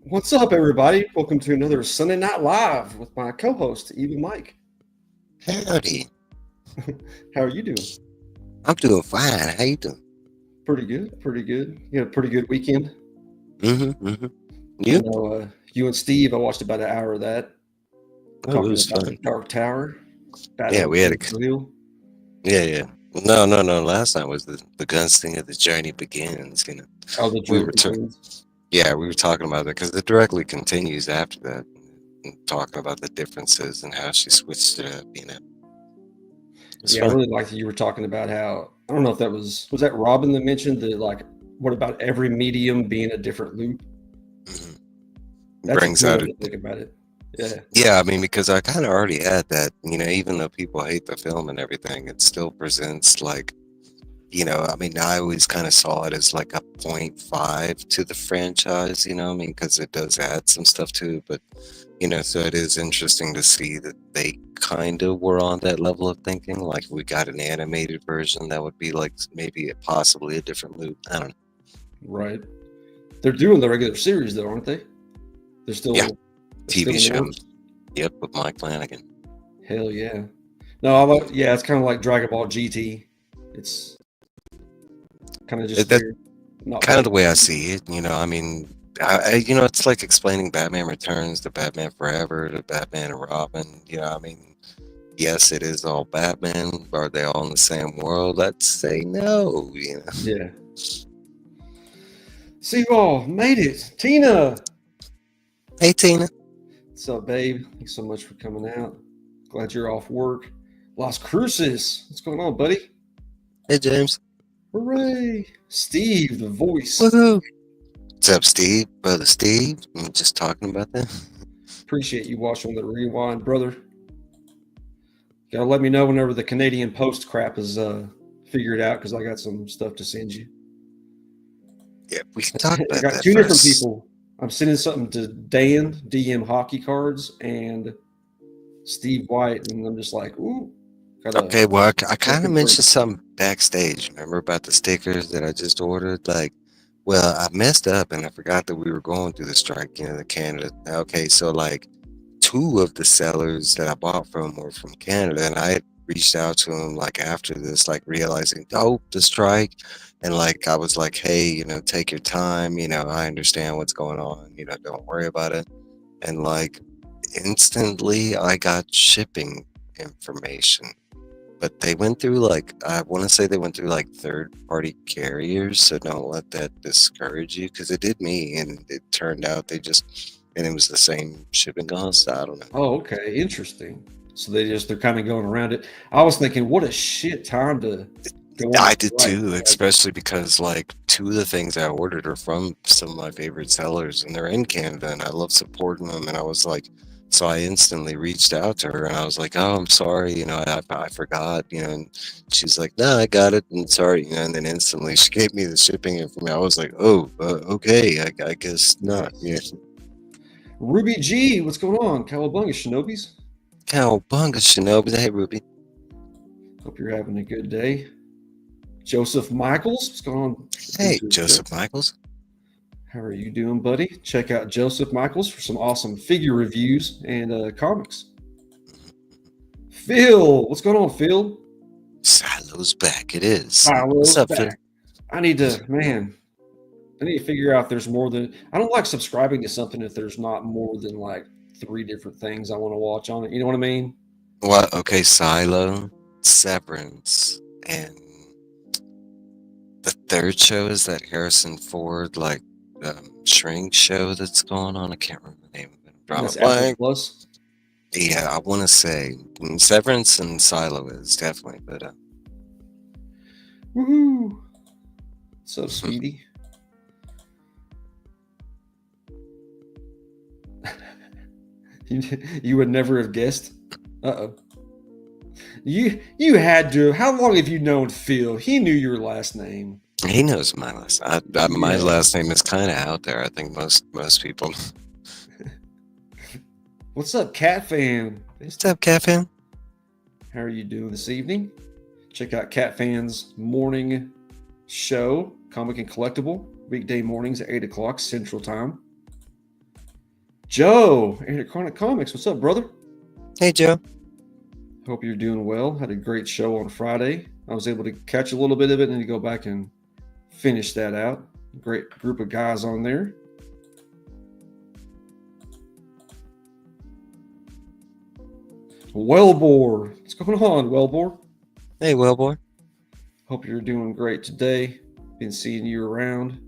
What's up, everybody? Welcome to another Sunday Night Live with my co-host, Evil Mike. Howdy. How are you doing? I'm doing fine. How you doing? Pretty good, pretty good. You had a pretty good weekend. You? You and Steve, I watched about an hour of that. Oh, it Talking was about fun. the Dark Tower. Yeah, we had a... Hill. Yeah. Well, no. Last night was the gunslinger of the journey begins. You know. Oh, the we journey were begins. we were talking about that because it directly continues after that, and talking about the differences and how she switched it up. You know. Yeah, fun. I really liked that you were talking about how, I don't know if that was that Robin that mentioned that, like, what about every medium being a different loop? Mm-hmm. Brings out to think about it. Yeah, I mean, because I kind of already had that, you know, even though people hate the film and everything, it still presents like, you know, I mean, I always kind of saw it as like a 0.5 to the franchise, you know, I mean, because it does add some stuff to it, but, you know, so it is interesting to see that they kind of were on that level of thinking. Like, if we got an animated version, that would be like maybe possibly a different loop. I don't know. Right. They're doing the regular series, though, aren't they? They're still... Yeah. TV show. Yep, with Mike Flanagan. Hell yeah. No, it's kind of like Dragon Ball GT. It's kind of just weird. Kind of the way I see it, you know. I mean, you know, it's like explaining Batman Returns to Batman Forever to Batman and Robin. You know, I mean, yes, it is all Batman. Are they all in the same world? Let's say no. You know. Yeah. See you all made it, Tina. Hey, Tina. What's up, babe? Thanks so much for coming out. Glad you're off work. Las Cruces. What's going on, buddy? Hey, James. Hooray. Steve, the voice. Woohoo. What's up, Steve? Brother Steve. I'm just talking about that. Appreciate you watching the rewind, brother. Gotta let me know whenever the Canadian Post crap is figured out, because I got some stuff to send you. Yeah, we can talk about that. I got two different people. I'm sending something to Dan, DM Hockey Cards, and Steve White, and I'm just like, ooh. Okay, well, I kind of mentioned something backstage. Remember about the stickers that I just ordered? Like, well, I messed up and I forgot that we were going through the strike, you know, the Canada. Okay, so like 2 of the sellers that I bought from were from Canada, and I had reached out to them like after this, like realizing, oh, the strike. And like, I was like, hey, you know, take your time. You know, I understand what's going on. You know, don't worry about it. And like, instantly, I got shipping information. But they went through like, I want to say they went through like third-party carriers. So don't let that discourage you, because it did me. And it turned out and it was the same shipping cost. I don't know. Oh, okay. Interesting. So they're kind of going around it. I was thinking, what a shit time to... I did too, especially because like 2 of the things I ordered are from some of my favorite sellers, and they're in Canada, and I love supporting them. And I was like, so I instantly reached out to her, and I was like, oh, I'm sorry, you know, I forgot, you know, and she's like, no, I got it, and sorry, you know, and then instantly she gave me the shipping information. I was like, oh, okay, I guess not. Yeah. Ruby G, what's going on? Cowabunga Shinobis. Cowabunga Shinobis. Hey, Ruby. Hope you're having a good day. Joseph Michaels, what's going on? Hey, Joseph Michaels. How are you doing, buddy? Check out Joseph Michaels for some awesome figure reviews and comics. Phil, what's going on, Phil? Silo's back. It is. Silo's what's up, back. Phil? I need to figure out if there's more than... I don't like subscribing to something if there's not more than like 3 different things I want to watch on it. You know what I mean? Well, okay, Silo, Severance, and third show is that Harrison Ford like shrink show that's going on. I can't remember the name of it. I'm drawing a That's Apple blank. Plus. Yeah, I want to say Severance and Silo is definitely, but Woohoo! What's up, Speedy? You would never have guessed. Uh-oh. You had to. How long have you known Phil? He knew your last name. he knows my last. My Yeah. last name is kind of out there. I think most people. What's up, Cat Fan? What's up, Kevin? How are you doing this evening? Check out Cat Fan's morning show, Comic and Collectible, weekday mornings at 8 o'clock Central Time. Joe, Chronic Comics, what's up, brother? Hey, Joe. Hope you're doing well. Had a great show on Friday. I was able to catch a little bit of it and to go back and finish that out. Great group of guys on there. Wellbore, what's going on, Wellbore? Hey, Wellboy. Hope you're doing great today. Been seeing you around.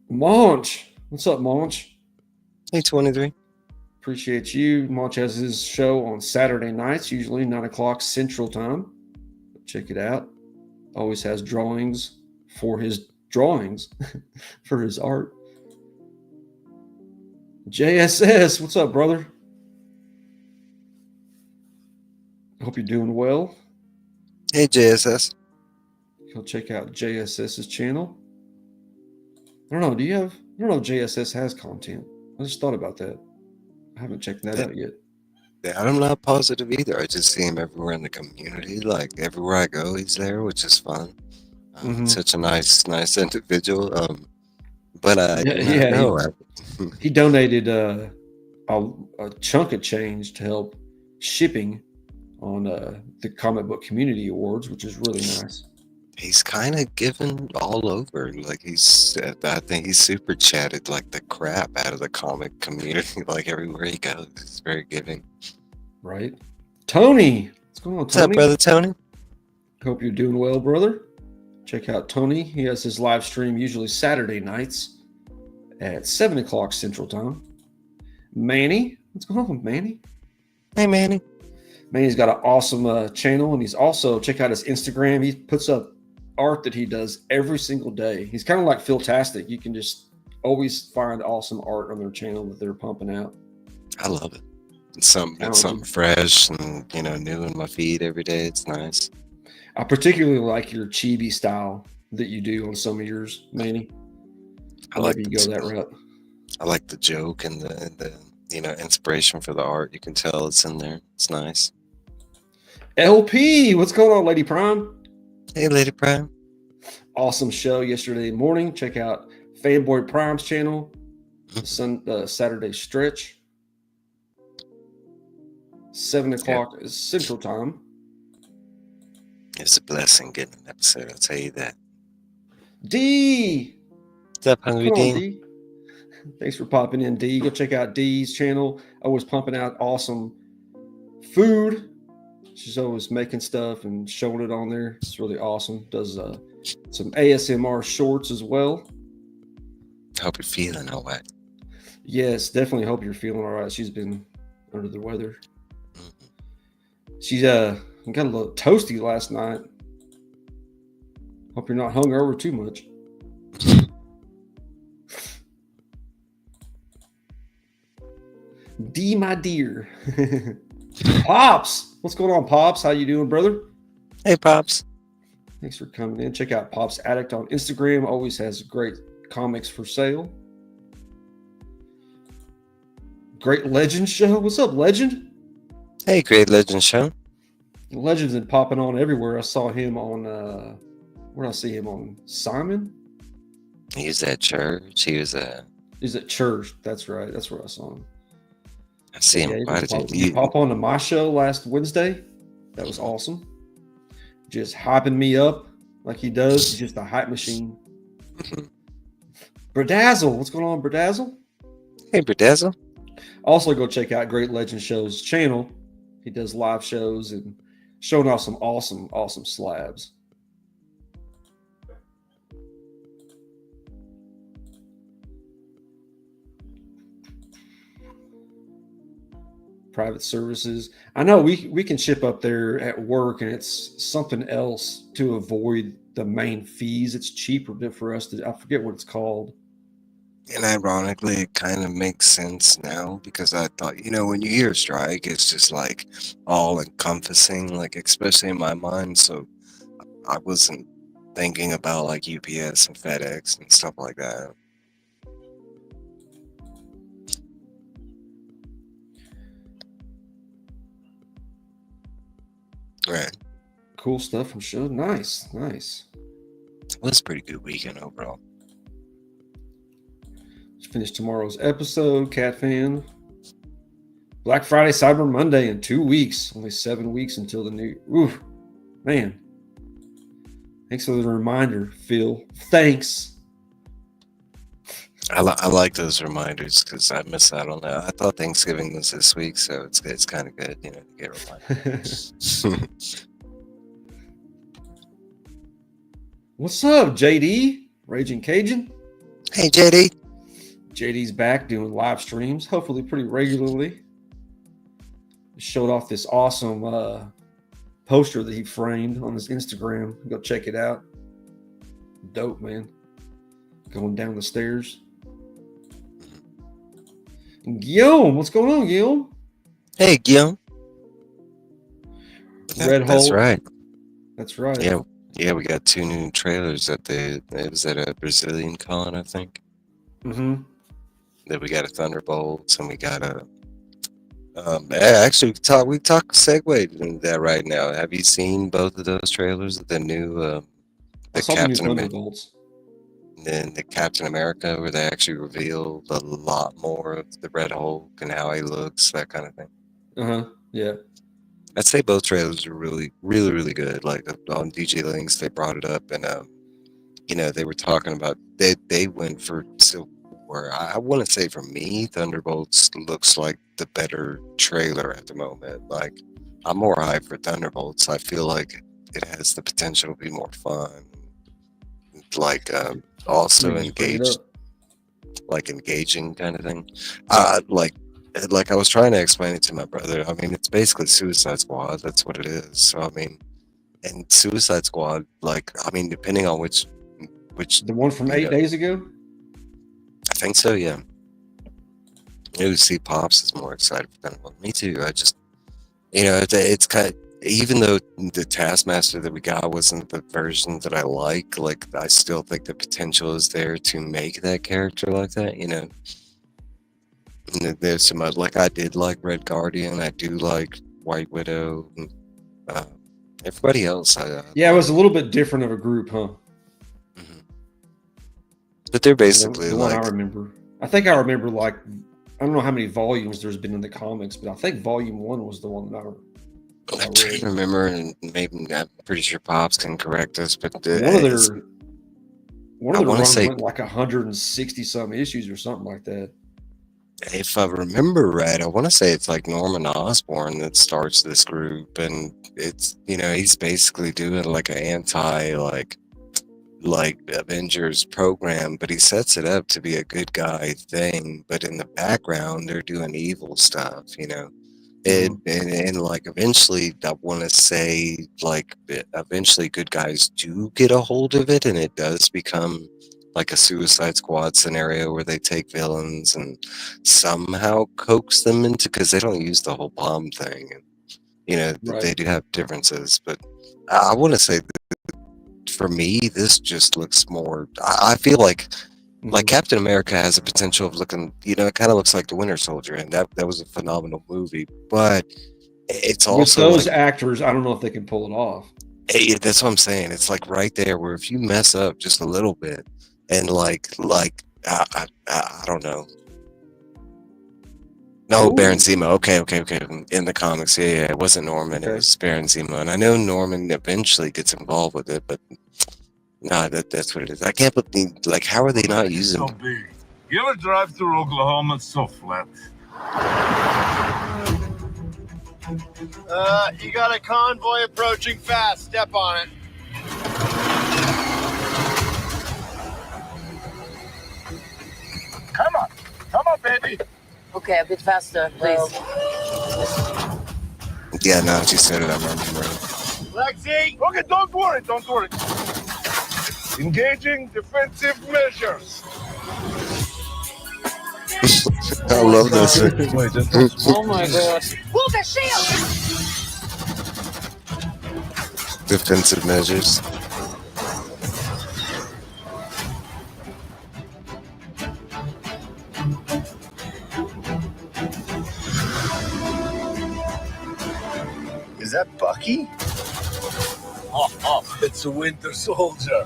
Monch, what's up, Monch? Hey, 23. Appreciate you. Monch has his show on Saturday nights, usually 9 o'clock Central Time. Check it out. Always has drawings for his drawings, for his art. JSS, what's up, brother? Hope you're doing well. Hey, JSS. Go check out JSS's channel. I don't know. I don't know if JSS has content. I just thought about that. I haven't checked that out yet. Yeah, I'm not positive either. I just see him everywhere in the community. Like everywhere I go, he's there, which is fun. Such a nice individual. But I do not know. He donated a chunk of change to help shipping on the Comic Book Community Awards, which is really nice. He's kind of given all over. Like I think he's super chatted like the crap out of the comic community. Like everywhere he goes, he's very giving. Right, Tony. What's going on, Tony? What's up, brother Tony? Hope you're doing well, brother. Check out Tony. He has his live stream usually Saturday nights at 7 o'clock Central Time. Manny, what's going on, Manny? Hey, Manny. Manny's got an awesome channel, and he's also, check out his Instagram. He puts up art that he does every single day. He's kind of like Philtastic. You can just always find awesome art on their channel that they're pumping out. I love it. It's something fresh and new in my feed every day. It's nice. I particularly like your chibi style that you do on some of yours, Manny. I like you go that route. I like the joke and the inspiration for the art. You can tell it's in there. It's nice. LP, what's going on, Lady Prime? Hey, Lady Prime. Awesome show yesterday morning. Check out Fanboy Prime's channel. Saturday stretch. 7 o'clock is Central Time. It's a blessing getting an episode, I'll tell you that. D! What's up, Hungry D? Thanks for popping in, D. Go check out D's channel. Always pumping out awesome food. She's always making stuff and showing it on there. It's really awesome. Does some ASMR shorts as well. Hope you're feeling all right. Yes, definitely hope you're feeling all right. She's been under the weather. She's got a little toasty last night. Hope you're not hungover too much. D, my dear. Pops, what's going on, Pops? How you doing, brother? Hey, Pops. Thanks for coming in. Check out Pops Addict on Instagram. Always has great comics for sale. Great Legend Show. What's up, Legend? Hey, Great Legend Show. Legend's been popping on everywhere. I saw him on, where did I see him on? Simon? He was at church. He's at church. That's right. That's where I saw him. I see him. He pop on to my show last Wednesday. That was awesome. Just hyping me up like he does. He's just a hype machine. Berdazzle. What's going on, Berdazzle? Hey, Berdazzle. Also, go check out Great Legend Show's channel. He does live shows and Showing off some awesome slabs. Private services. I know we can ship up there at work, and it's something else to avoid the main fees. It's cheaper for us to. I forget what it's called. And ironically, it kind of makes sense now because I thought, when you hear strike, it's just like all encompassing, like especially in my mind. So I wasn't thinking about like UPS and FedEx and stuff like that. Right. Cool stuff from show. Nice. It was a pretty good weekend overall. Let's finish tomorrow's episode, Cat Fan. Black Friday, Cyber Monday in 2 weeks. Only 7 weeks until the new. Ooh, man. Thanks for the reminder, Phil. Thanks. I like those reminders because I miss out on that. I thought Thanksgiving was this week, so it's kind of good, to get reminders. What's up, JD? Raging Cajun? Hey, JD. JD's back doing live streams, hopefully pretty regularly. Showed off this awesome poster that he framed on his Instagram. Go check it out. Dope, man. Going down the stairs. And Guillaume, what's going on, Guillaume? Hey, Guillaume. Red That's Hole. right. That's right. Yeah, we got 2 new trailers it was at a Brazilian con, I think. Mm-hmm. Then we got a Thunderbolts, and we got a. Actually, we talk segue into that right now. Have you seen both of those trailers? The new, I saw the new Thunderbolts. Then the Captain America, where they actually reveal a lot more of the Red Hulk and how he looks, that kind of thing. Yeah. I'd say both trailers are really, really, really good. Like on DJ Links, they brought it up, and they were talking about they went for Civil War. I want to say for me, Thunderbolts looks like the better trailer at the moment. Like I'm more hyped for Thunderbolts. I feel like it has the potential to be more fun. Like also engaging kind of thing. Like I was trying to explain it to my brother. I mean, it's basically Suicide Squad. That's what it is. So I mean, and Suicide Squad, depending on which the one from 8 days ago. I think so. Yeah. See, Pops is more excited for that one. Me too. I just, it's kind of, even though the Taskmaster that we got wasn't the version that I like I still think the potential is there to make that character like that, And there's some, like I did like Red Guardian, I do like White Widow, everybody else. It was a little bit different of a group, huh? Mm-hmm. But they're basically the one I remember. I think I remember I don't know how many volumes there's been in the comics, but I think volume 1 was the one that I'm trying to remember, and maybe I'm pretty sure Pops can correct us, but one of their runs went like 160 some issues or something like that. If I remember right, I want to say it's like Norman Osborn that starts this group, and it's he's basically doing like an anti like Avengers program, but he sets it up to be a good guy thing, but in the background they're doing evil stuff, And like eventually I want to say eventually good guys do get a hold of it, and it does become like a Suicide Squad scenario where they take villains and somehow coax them into, because they don't use the whole bomb thing, and they do have differences, but I want to say that for me this just looks more, I feel like Captain America has a potential of looking, it kind of looks like the Winter Soldier, and that was a phenomenal movie. But it's also with those actors, I don't know if they can pull it off. That's what I'm saying. It's like right there where if you mess up just a little bit, and I don't know. No, ooh. Baron Zemo. Okay. In the comics, yeah, it wasn't Norman. Okay. It was Baron Zemo, and I know Norman eventually gets involved with it, but. No, that's what it is. I can't believe, how are they not using so big? You ever drive through Oklahoma? It's so flat. You got a convoy approaching fast. Step on it. Come on, baby. Okay, a bit faster, please. Yeah, now that you said it, I remember. Lexi. Okay, don't worry. Engaging defensive measures. I love this. Oh my god. Move the shield! Defensive measures. Is that Bucky? It's a Winter Soldier.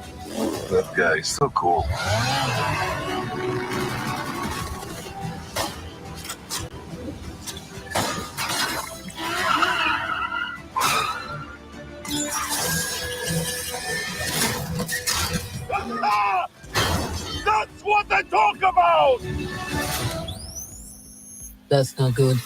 That guy is so cool. That's what I talk about! That's not good.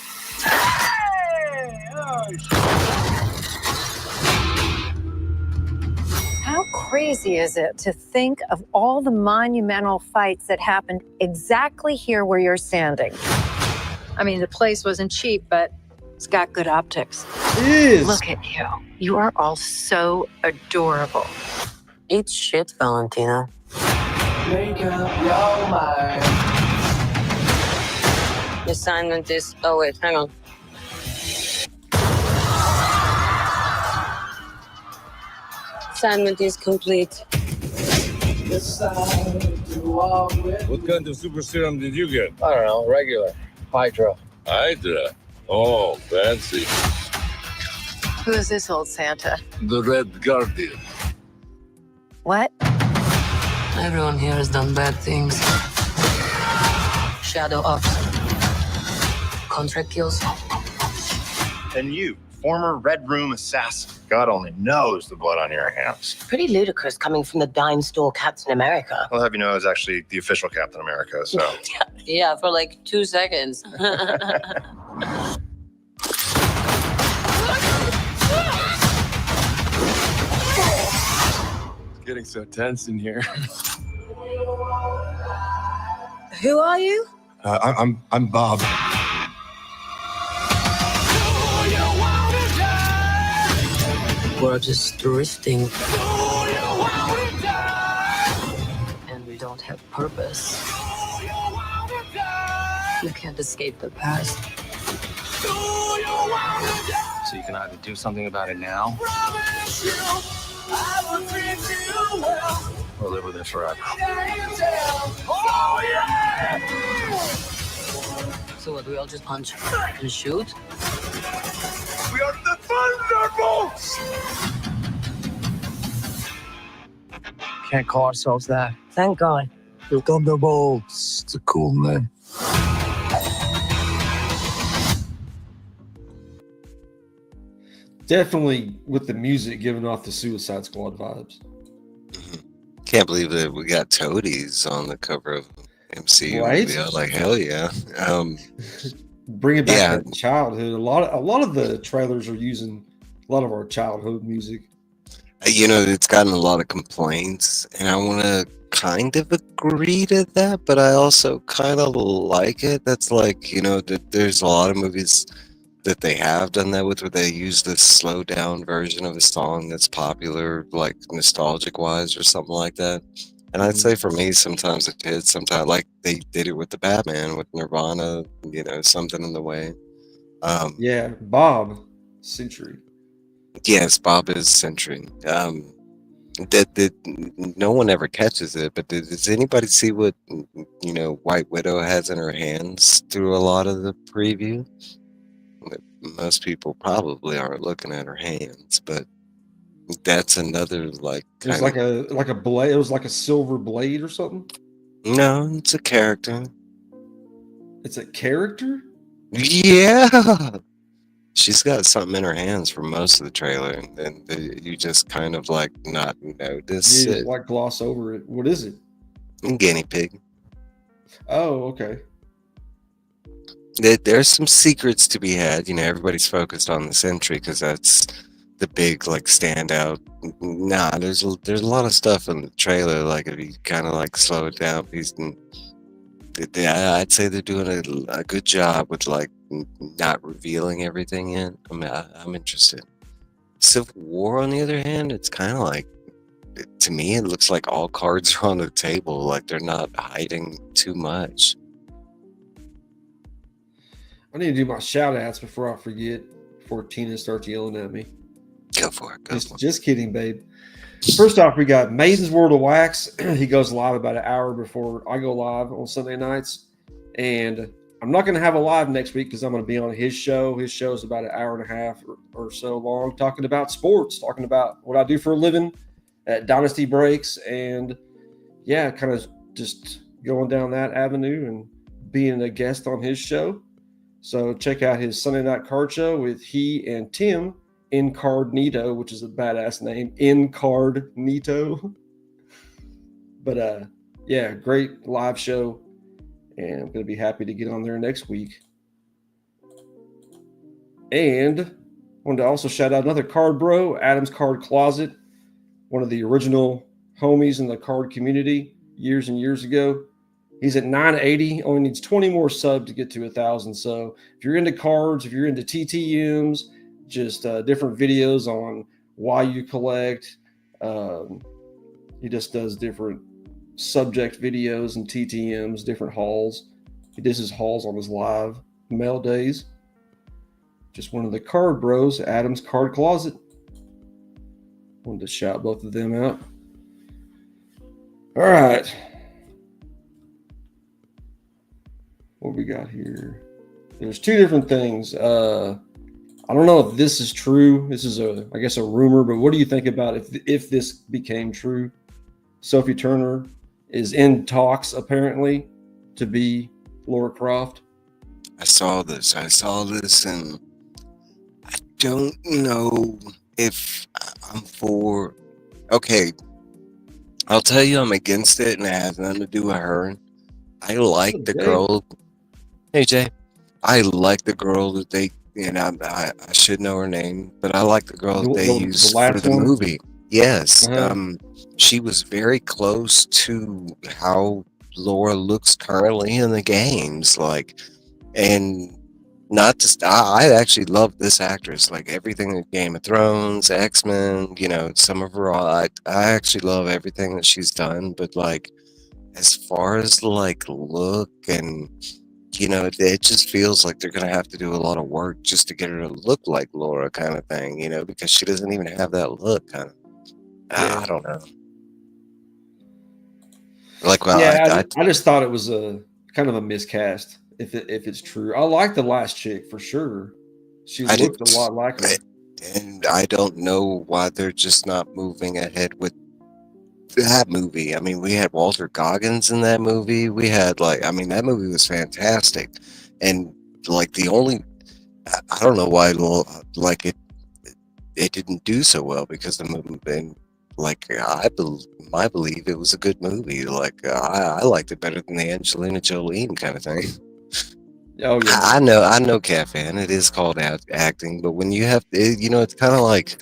How crazy is it to think of all the monumental fights that happened exactly here where you're standing? I mean, the place wasn't cheap, but it's got good optics. It is. Look at you. You are all so adorable. Eat shit, Valentina. Make up your mind. The assignment is... Oh, wait, hang on. Assignment is complete. Decide to walk with. What kind of super serum did you get? I don't know, regular. Hydra. Hydra. Oh, fancy. Who is this old Santa? The Red Guardian. What? Everyone here has done bad things. Shadow ops. Contract kills. And you, former Red Room assassin. God only knows the blood on your hands. Pretty ludicrous coming from the dime store Captain America. I'll have you know I was actually the official Captain America, so. Yeah, for like 2 seconds. It's getting so tense in here. Who are you? I'm Bob. We're just drifting. And we don't have purpose. You can't escape the past. So you can either do something about it now or live with it forever. So what, we all just punch and shoot? We are the Thunderbolts! Can't call ourselves that. Thank God. The Thunderbolts. It's a cool name. Definitely with the music giving off the Suicide Squad vibes. Can't believe that we got toadies on the cover of MCU. Right? movie. I was like, hell yeah. Bringing back Yeah. that childhood. A lot of the trailers are using a lot of our childhood music. You know, it's gotten a lot of complaints, and I want to kind of agree to that, but I also kind of like it. That's like, you know, there's a lot of movies that they have done that with, where they use the slow down version of a song that's popular, like nostalgic wise or something like that. And I'd say for me, sometimes it is. Sometimes, like they did it with the Batman, with Nirvana, you know, something in the way. Yeah, Bob Century. Yes, Bob is Century. That no one ever catches it, but does anybody see what, you know, White Widow has in her hands through a lot of the preview? Most people probably aren't looking at her hands, but that's another like It was kind like a blade. It was like a silver blade or something. no, it's a character. It's a character. Yeah, she's got something in her hands for most of the trailer, and then you just kind of like not notice You it. just like gloss over it. What is it? Guinea pig. Oh, okay. there's some secrets to be had. You know, everybody's focused on the Sentry because that's the big like standout. Nah, there's a lot of stuff in the trailer. Like if you kind of like slow it down, I'd say they're doing a good job with like not revealing everything yet. I mean, I'm interested. Civil War, on the other hand, it's kind of like to me, it looks like all cards are on the table. Like they're not hiding too much. I need to do my shout outs before I forget, before Tina starts yelling at me. Go for it. Go for it. Just kidding, babe. First off, we got Maiden's World of Wax. He goes live about an hour before I go live on Sunday nights. And I'm not going to have a live next week because I'm going to be on his show. His show is about an hour and a half or so long, talking about sports, talking about what I do for a living at Dynasty Breaks. And yeah, kind of just going down that avenue and being a guest on his show. So check out his Sunday Night Card Show with he and Tim Incarnito, which is a badass name, Incarnito. But yeah, great live show, and I'm going to be happy to get on there next week. And I wanted to also shout out another card bro, Adam's Card Closet, one of the original homies in the card community years and years ago. He's at 980, only needs 20 more subs to get to 1,000. So if you're into cards, if you're into TTMs, just different videos on why you collect. He just does different subject videos and TTMs, different hauls. He does his hauls on his live mail days. Just one of the card bros, Adam's Card Closet. Wanted to shout both of them out. All right. What we got here? There's two different things. I don't know if this is true. This is I guess a rumor, but what do you think about if this became true? Sophie Turner is in talks apparently to be Laura Croft. I saw this, and I don't know if I'm for. Okay, I'll tell you, I'm against it, and it has nothing to do with her. I like the girl. Hey Jay, I like the girl that they. And I should know her name, but I like the girl that they used for the movie. Yes, she was very close to how Laura looks currently in the games. Like, and not just I actually love this actress. Like everything in Game of Thrones, X-Men. You know, some of her. I actually love everything that she's done. But like, as far as like look and. You know, it just feels like they're going to have to do a lot of work just to get her to look like Laura kind of thing, you know, because she doesn't even have that look kind of. I don't know. Like, well, yeah, I just thought it was a kind of a miscast if it's true. I like the last chick for sure. She looked a lot like her. And I don't know why they're just not moving ahead with that movie. I mean, we had Walter Goggins in that movie. We had that movie was fantastic. And like the only, I don't know why like it didn't do so well because the movie, and like I believe it was a good movie. Like I liked it better than the Angelina Jolie kind of thing. Oh yeah, I know, Caffeine. It is called acting, but when you have, it's kind of like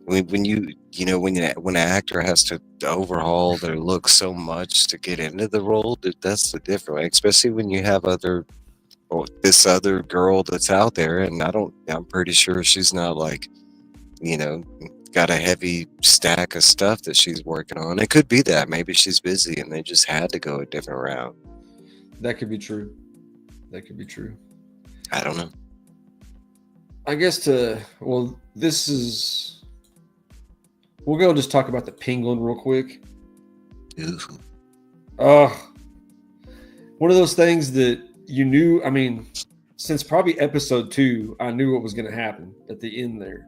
when an actor has to overhaul their look so much to get into the role, that's the difference. Especially when you have this other girl that's out there, and I'm pretty sure she's not like, got a heavy stack of stuff that she's working on. It could be that maybe she's busy and they just had to go a different route. That could be true. I don't know. I guess we'll go just talk about the Penguin real quick. Ooh. One of those things that you knew, I mean, since probably episode 2, I knew what was going to happen at the end there.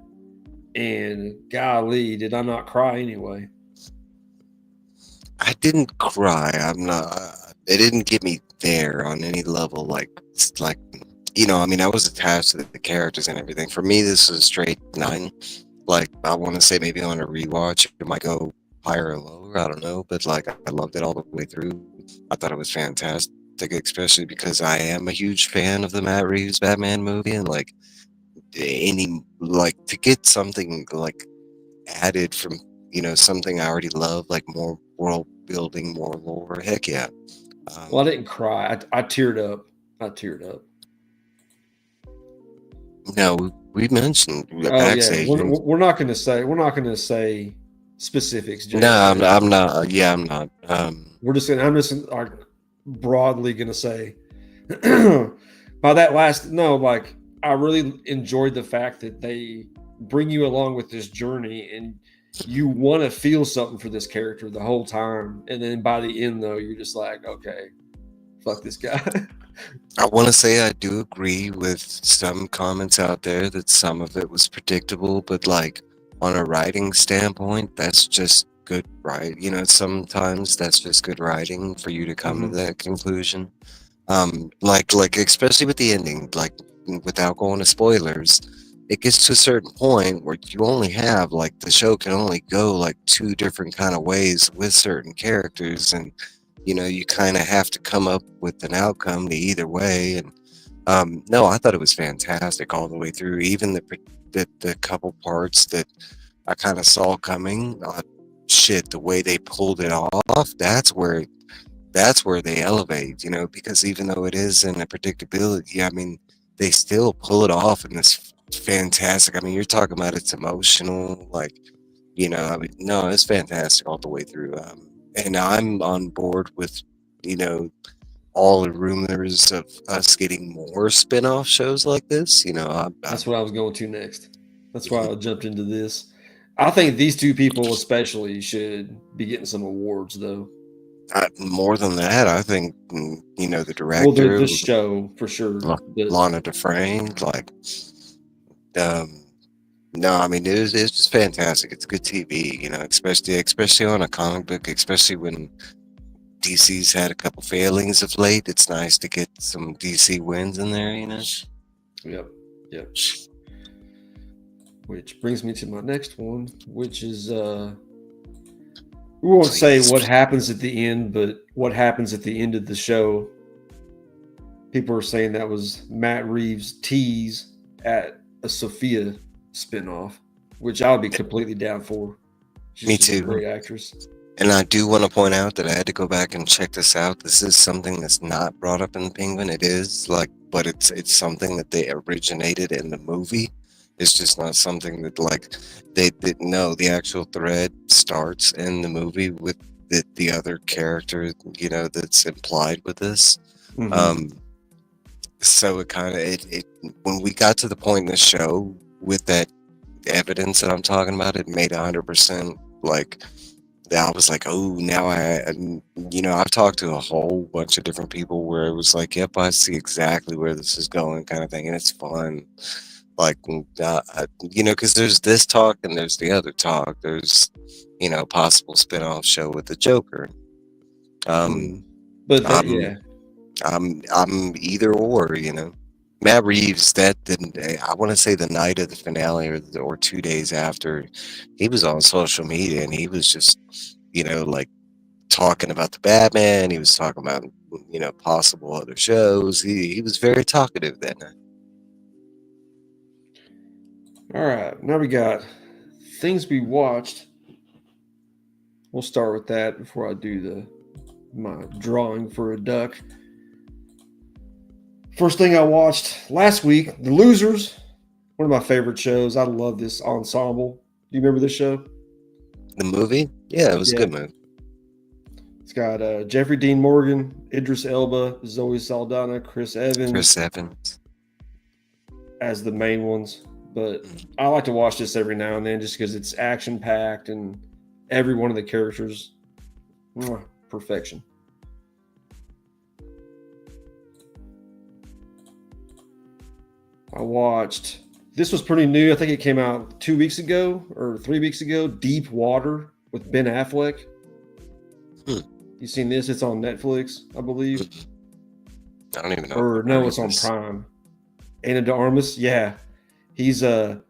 And golly, did I not cry anyway? I didn't cry. It didn't get me there on any level. I was attached to the characters and everything. For me, this is a straight 9. Like, I want to say maybe on a rewatch, it might go higher or lower. I don't know. But, like, I loved it all the way through. I thought it was fantastic. think especially because I am a huge fan of the Matt Reeves Batman movie, and like any like to get something like added from something I already love, like more world building, more lore. Heck yeah. Well, I didn't cry. I teared up. I teared up. No, we mentioned the Oh yeah, backstage. we're not going to say specifics. Jay. No, I'm not. Yeah, I'm not. I'm just like broadly going to say by that last like I really enjoyed the fact that they bring you along with this journey and you want to feel something for this character the whole time, and then by the end though you're just like, okay, fuck this guy. I want to say I do agree with some comments out there that some of it was predictable, but like on a writing standpoint, that's just good, right? Sometimes that's just good writing for you to come to that conclusion. Like especially with the ending, like without going to spoilers, it gets to a certain point where you only have like the show can only go like two different kind of ways with certain characters, and you kind of have to come up with an outcome to either way. And no, I thought it was fantastic all the way through, even the couple parts that I kind of saw coming. Shit, the way they pulled it off, that's where they elevate, because even though it is in a predictability, I mean, they still pull it off in this fantastic. I mean, you're talking about it's emotional, like, I mean, no, it's fantastic all the way through. And I'm on board with, all the rumors of us getting more spin-off shows like this. That's what I was going to next. That's why I jumped into this. I think these two people especially should be getting some awards though. More than that, I think the director, well, the show for sure, Lana Dufresne, like, no, I mean it's just fantastic. It's good TV, especially on a comic book, especially when DC's had a couple failings of late. It's nice to get some DC wins in there, Yep. Which brings me to my next one, which is we won't say what happens at the end, but what happens at the end of the show. People are saying that was Matt Reeves' tease at a Sophia spinoff, which I would be completely down for. She's Me too. A great actress. And I do want to point out that I had to go back and check this out. This is something that's not brought up in the Penguin. It is but it's something that they originated in the movie. It's just not something that they didn't know. The actual thread starts in the movie with the other character, that's implied with this. Mm-hmm. So it kind of when we got to the point in the show with that evidence that I'm talking about, it made 100% like. I was like, oh, now I've talked to a whole bunch of different people where it was like, yep, I see exactly where this is going, kind of thing, and it's fun. Like, because there's this talk and there's the other talk. There's, possible spinoff show with the Joker. But I'm either or, Matt Reeves, that didn't. I want to say the night of the finale or 2 days after, he was on social media and he was just, like talking about the Batman. He was talking about, possible other shows. He was very talkative that night. All right, now we got things we watched. We'll start with that before I do my drawing for a duck. First thing I watched last week, The Losers, one of my favorite shows. I love this ensemble. Do you remember this show? The movie? Yeah, it was a good movie. It's got Jeffrey Dean Morgan, Idris Elba, Zoe Saldana, Chris Evans as the main ones. But I like to watch this every now and then just because it's action-packed and every one of the characters, perfection. I watched, this was pretty new. I think it came out 2 weeks ago or 3 weeks ago. Deep Water with Ben Affleck. You seen this? It's on Netflix, I believe. I don't even know. Or no, it's on Prime. Ana de Armas, yeah. He's Ben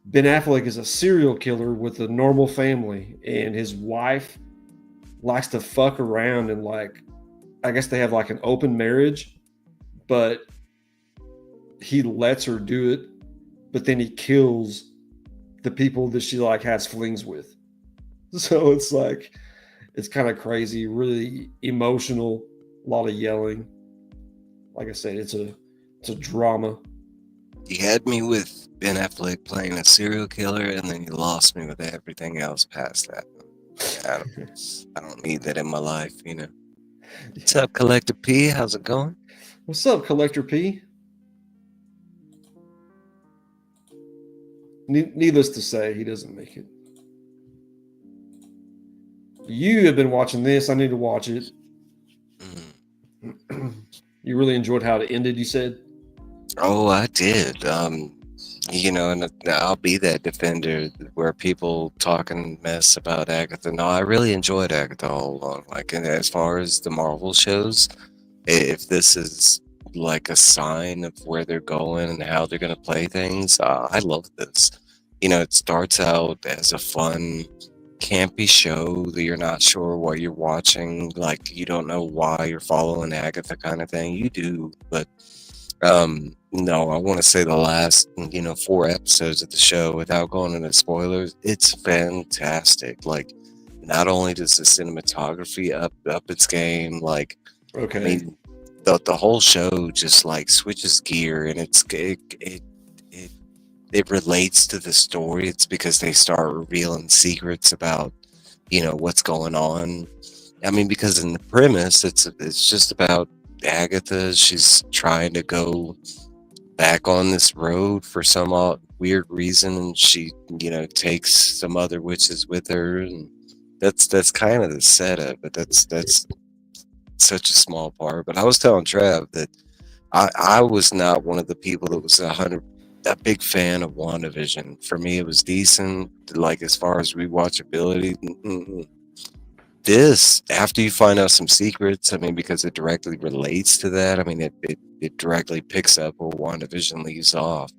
Affleck is a serial killer with a normal family, and his wife likes to fuck around and like I guess they have like an open marriage, but he lets her do it, but then he kills the people that she like has flings with. So it's like, it's kind of crazy, really emotional, a lot of yelling. Like I said, it's a drama. You had me with Ben Affleck playing a serial killer, and then you lost me with everything else past that. Yeah, I don't need that in my life, you know. What's up, Collector P? How's it going? What's up, Collector P? Needless to say, he doesn't make it. You have been watching this. I need to watch it. You really enjoyed how it ended, you said? Oh, I did. You know, and I'll be that defender where people talking mess about Agatha. No, I really enjoyed Agatha all along. Like, and as far as the Marvel shows, if this is like a sign of where they're going and how they're going to play things, I love this. You know, it starts out as a fun, campy show that you're not sure what you're watching. Like, you don't know why you're following Agatha kind of thing. You do, but no, I want to say the last, 4 episodes of the show, without going into spoilers, it's fantastic. Like, not only does the cinematography up its game, like, Okay. I mean, the whole show just like switches gear, and it relates to the story. It's because they start revealing secrets about, what's going on. I mean, because in the premise, it's just about Agatha. She's trying to go back on this road for some weird reason, and she takes some other witches with her, and that's kind of the setup, but that's such a small part. But I was telling Trav that I was not one of the people that was a big fan of WandaVision. For me, it was decent, like as far as rewatchability. This, after you find out some secrets, I mean, because it directly relates to that, I mean, it directly picks up where WandaVision leaves off.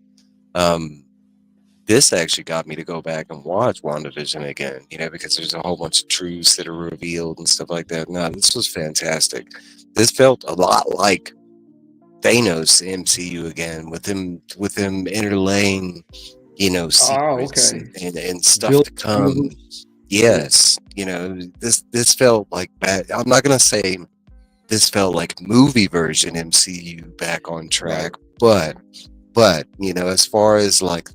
This actually got me to go back and watch WandaVision again, because there's a whole bunch of truths that are revealed and stuff like that. No, this was fantastic. This felt a lot like Thanos MCU again, with him interlaying, secrets and stuff to come. Yes, this felt like bad. I'm not gonna say this felt like movie version MCU back on track, but as far as like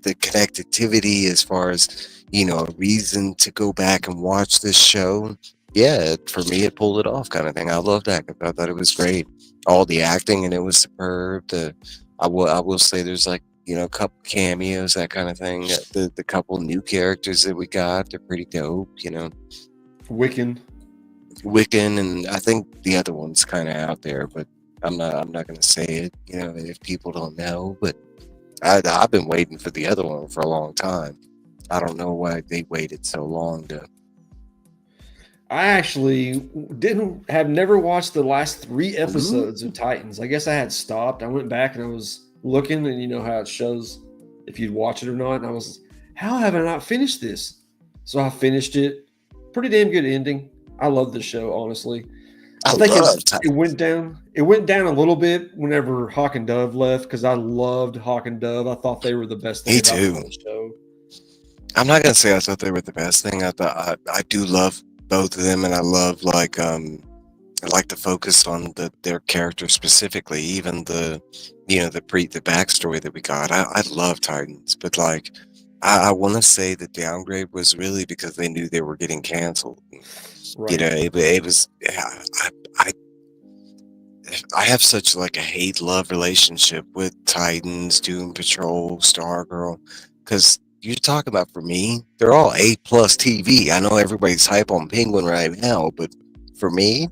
the connectivity, as far as a reason to go back and watch this show, yeah, for me it pulled it off, kind of thing. I loved that. I thought it was great. All the acting and it was superb. I will say there's like a couple cameos, that kind of thing. The couple new characters that we got, they're pretty dope. Wiccan, and I think the other one's kind of out there, but I'm not gonna say it. If people don't know, but I've been waiting for the other one for a long time. I don't know why they waited so long to. I actually have never watched the last 3 episodes of Titans. I guess I had stopped. I went back and I was looking, and you know how it shows if you'd watch it or not. And I was, how have I not finished this? So I finished it. Pretty damn good ending. I love the show, honestly. I think it went down. It went down a little bit whenever Hawk and Dove left, because I loved Hawk and Dove. I thought they were the best thing about the show. I'm not gonna say I thought they were the best thing. I do love both of them, and I love I like to focus on their character specifically, even the backstory that we got. I love Titans, but like I want to say the downgrade was really because they knew they were getting canceled. Right. It was. I have such like a hate-love relationship with Titans, Doom Patrol, Stargirl, because you're talking about, for me, they're all A+ TV. I know everybody's hype on Penguin right now, but for me,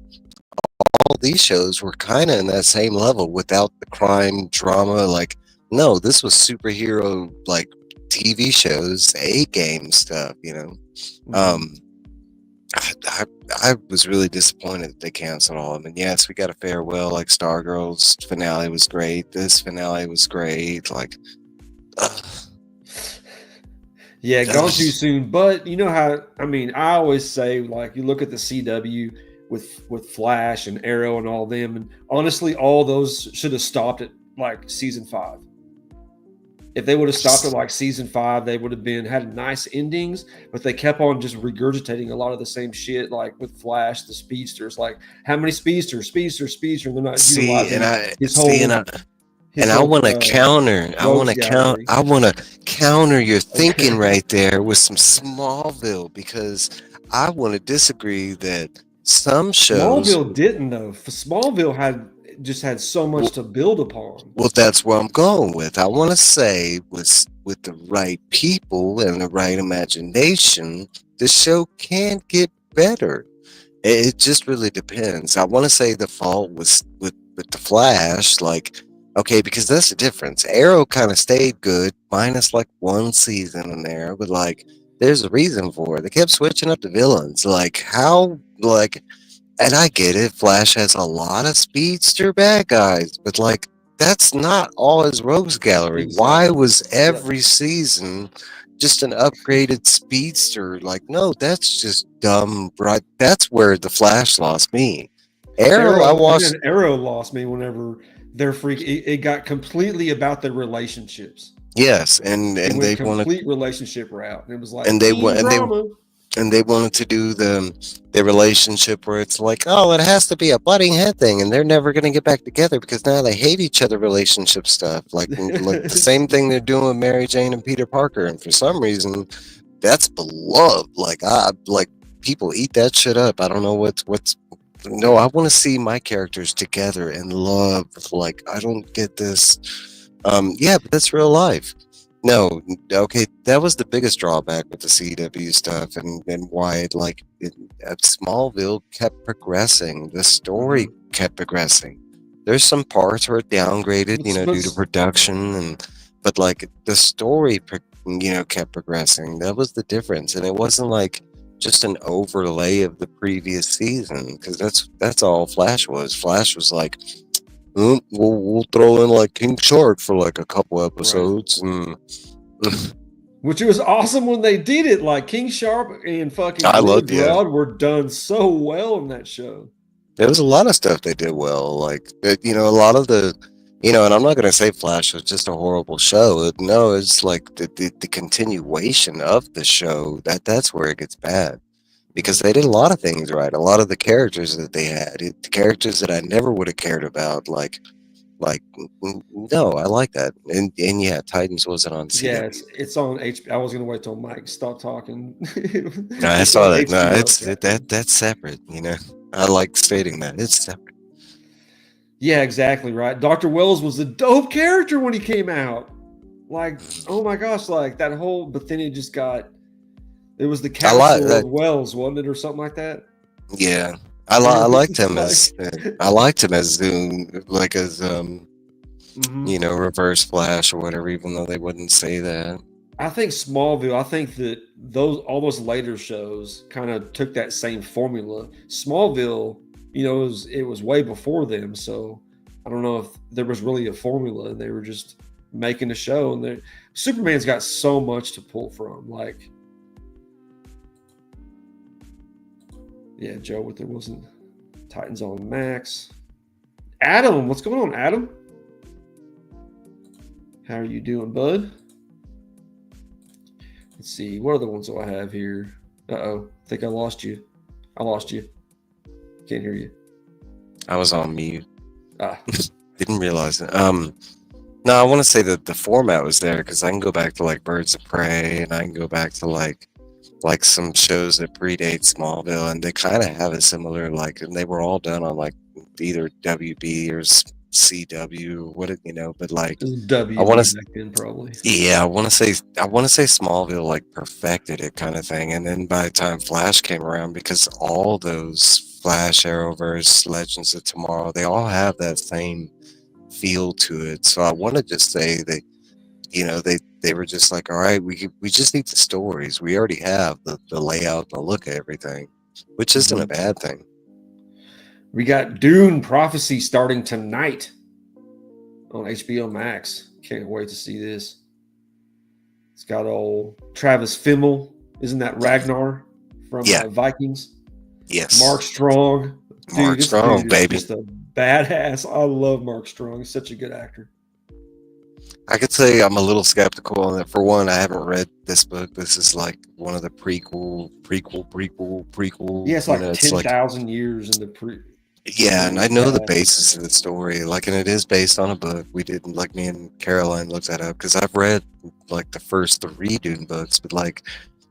all these shows were kind of in that same level without the crime drama. Like, no, this was superhero like TV shows, A-game stuff. I was really disappointed that they canceled all of them. And yes, we got a farewell. Like, Stargirl's finale was great. This finale was great. Like, yeah, gone too soon. But you know how, I mean, I always say, like, you look at the CW, with Flash and Arrow and all them. And honestly, all those should have stopped at like season 5. If they would have stopped at like season 5, they would have had nice endings, but they kept on just regurgitating a lot of the same shit, like with Flash, the speedsters. Like, how many speedsters? And they're not utilizing his whole. And I want to counter. I want to counter your thinking right there with some Smallville, because I want to disagree that some shows. Smallville didn't though. Smallville had so much to build upon. Well, that's where I'm going with. I want to say with the right people and the right imagination, the show can get better. It just really depends. I want to say the fault was with the Flash, like, okay, because that's the difference. Arrow kind of stayed good, minus like one season in there, but like, there's a reason for it. They kept switching up the villains. Like, how, like, and I get it, Flash has a lot of speedster bad guys, but like, that's not all his rogues gallery. Exactly. Why was every season just an upgraded speedster? Like, no, that's just dumb, right? That's where the Flash lost me. Arrow, I watched. Arrow lost me whenever they're it got completely about their relationships. Yes, and they wanted complete relationship route. And it was like, and they wanted to do the relationship where it's like, oh, it has to be a butting head thing, and they're never going to get back together because now they hate each other. Relationship stuff, like the same thing they're doing with Mary Jane and Peter Parker, and for some reason, that's beloved. Like people eat that shit up. I don't know what's. No, I want to see my characters together and love. Like, I don't get this. Yeah, but that's real life. No, okay, that was the biggest drawback with the CW stuff, and why Smallville kept progressing. The story kept progressing. There's some parts where it downgraded, due to production, but like the story, kept progressing. That was the difference, and it wasn't like just an overlay of the previous season, because that's all Flash was. Flash was like, we'll throw in like King Shark for like a couple episodes, right. Which was awesome when they did it. Like King Shark and fucking Rod were done so well in that show. There was a lot of stuff they did well, like a lot of the, and I'm not gonna say Flash was just a horrible show. No, it's like the continuation of the show that's where it gets bad, because they did a lot of things right. A lot of the characters that they had, the characters that I never would have cared about, like no, I like that. And yeah, Titans wasn't on CW. Yeah, it's on HBO. I was gonna wait till Mike stopped talking. No, I saw that. No, that's separate. I like stating that it's separate. Yeah, exactly right. Dr. Wells was a dope character when he came out. Like, oh my gosh, like that whole. But then it just got. It was the Castle of Wells, wasn't it, or something like that? Yeah. I liked him as Zoom, like as Reverse Flash or whatever, even though they wouldn't say that. I think Smallville. I think that all those later shows kind of took that same formula. Smallville, it was way before them, so I don't know if there was really a formula. They were just making a show, and Superman's got so much to pull from, like. Yeah, Joe, with there wasn't Titans on Max. Adam, what's going on, Adam? How are you doing, bud? Let's see. What other ones do I have here? Uh-oh. I think I lost you. Can't hear you. I was on mute. Didn't realize it. No, I want to say that the format was there because I can go back to like Birds of Prey, and I can go back to like some shows that predate Smallville, and they kind of have a similar, and they were all done on like either WB or CW, but like W. I want to probably. Yeah, I want to say Smallville like perfected it, kind of thing, and then by the time Flash came around, because all those Flash, Arrowverse, Legends of Tomorrow, they all have that same feel to it. So I want to just say that they were just like, all right, we just need the stories. We already have the layout and the look of everything, which isn't a bad thing. We got Dune Prophecy starting tonight on HBO Max. Can't wait to see this. It's got old Travis Fimmel. Isn't that Ragnar from Vikings? Yes. Mark Strong. Dude, Mark this Strong, dude is baby. just a badass. I love Mark Strong. He's such a good actor. I could say I'm a little skeptical on it. For one, I haven't read this book. This is like one of the prequel. Yeah, it's You like know, it's like 10,000 years in the yeah, and I know the past. basis of the story. Like, and it is based on a book. We did like me and Caroline looked that up because I've read like the first three Dune books, but like,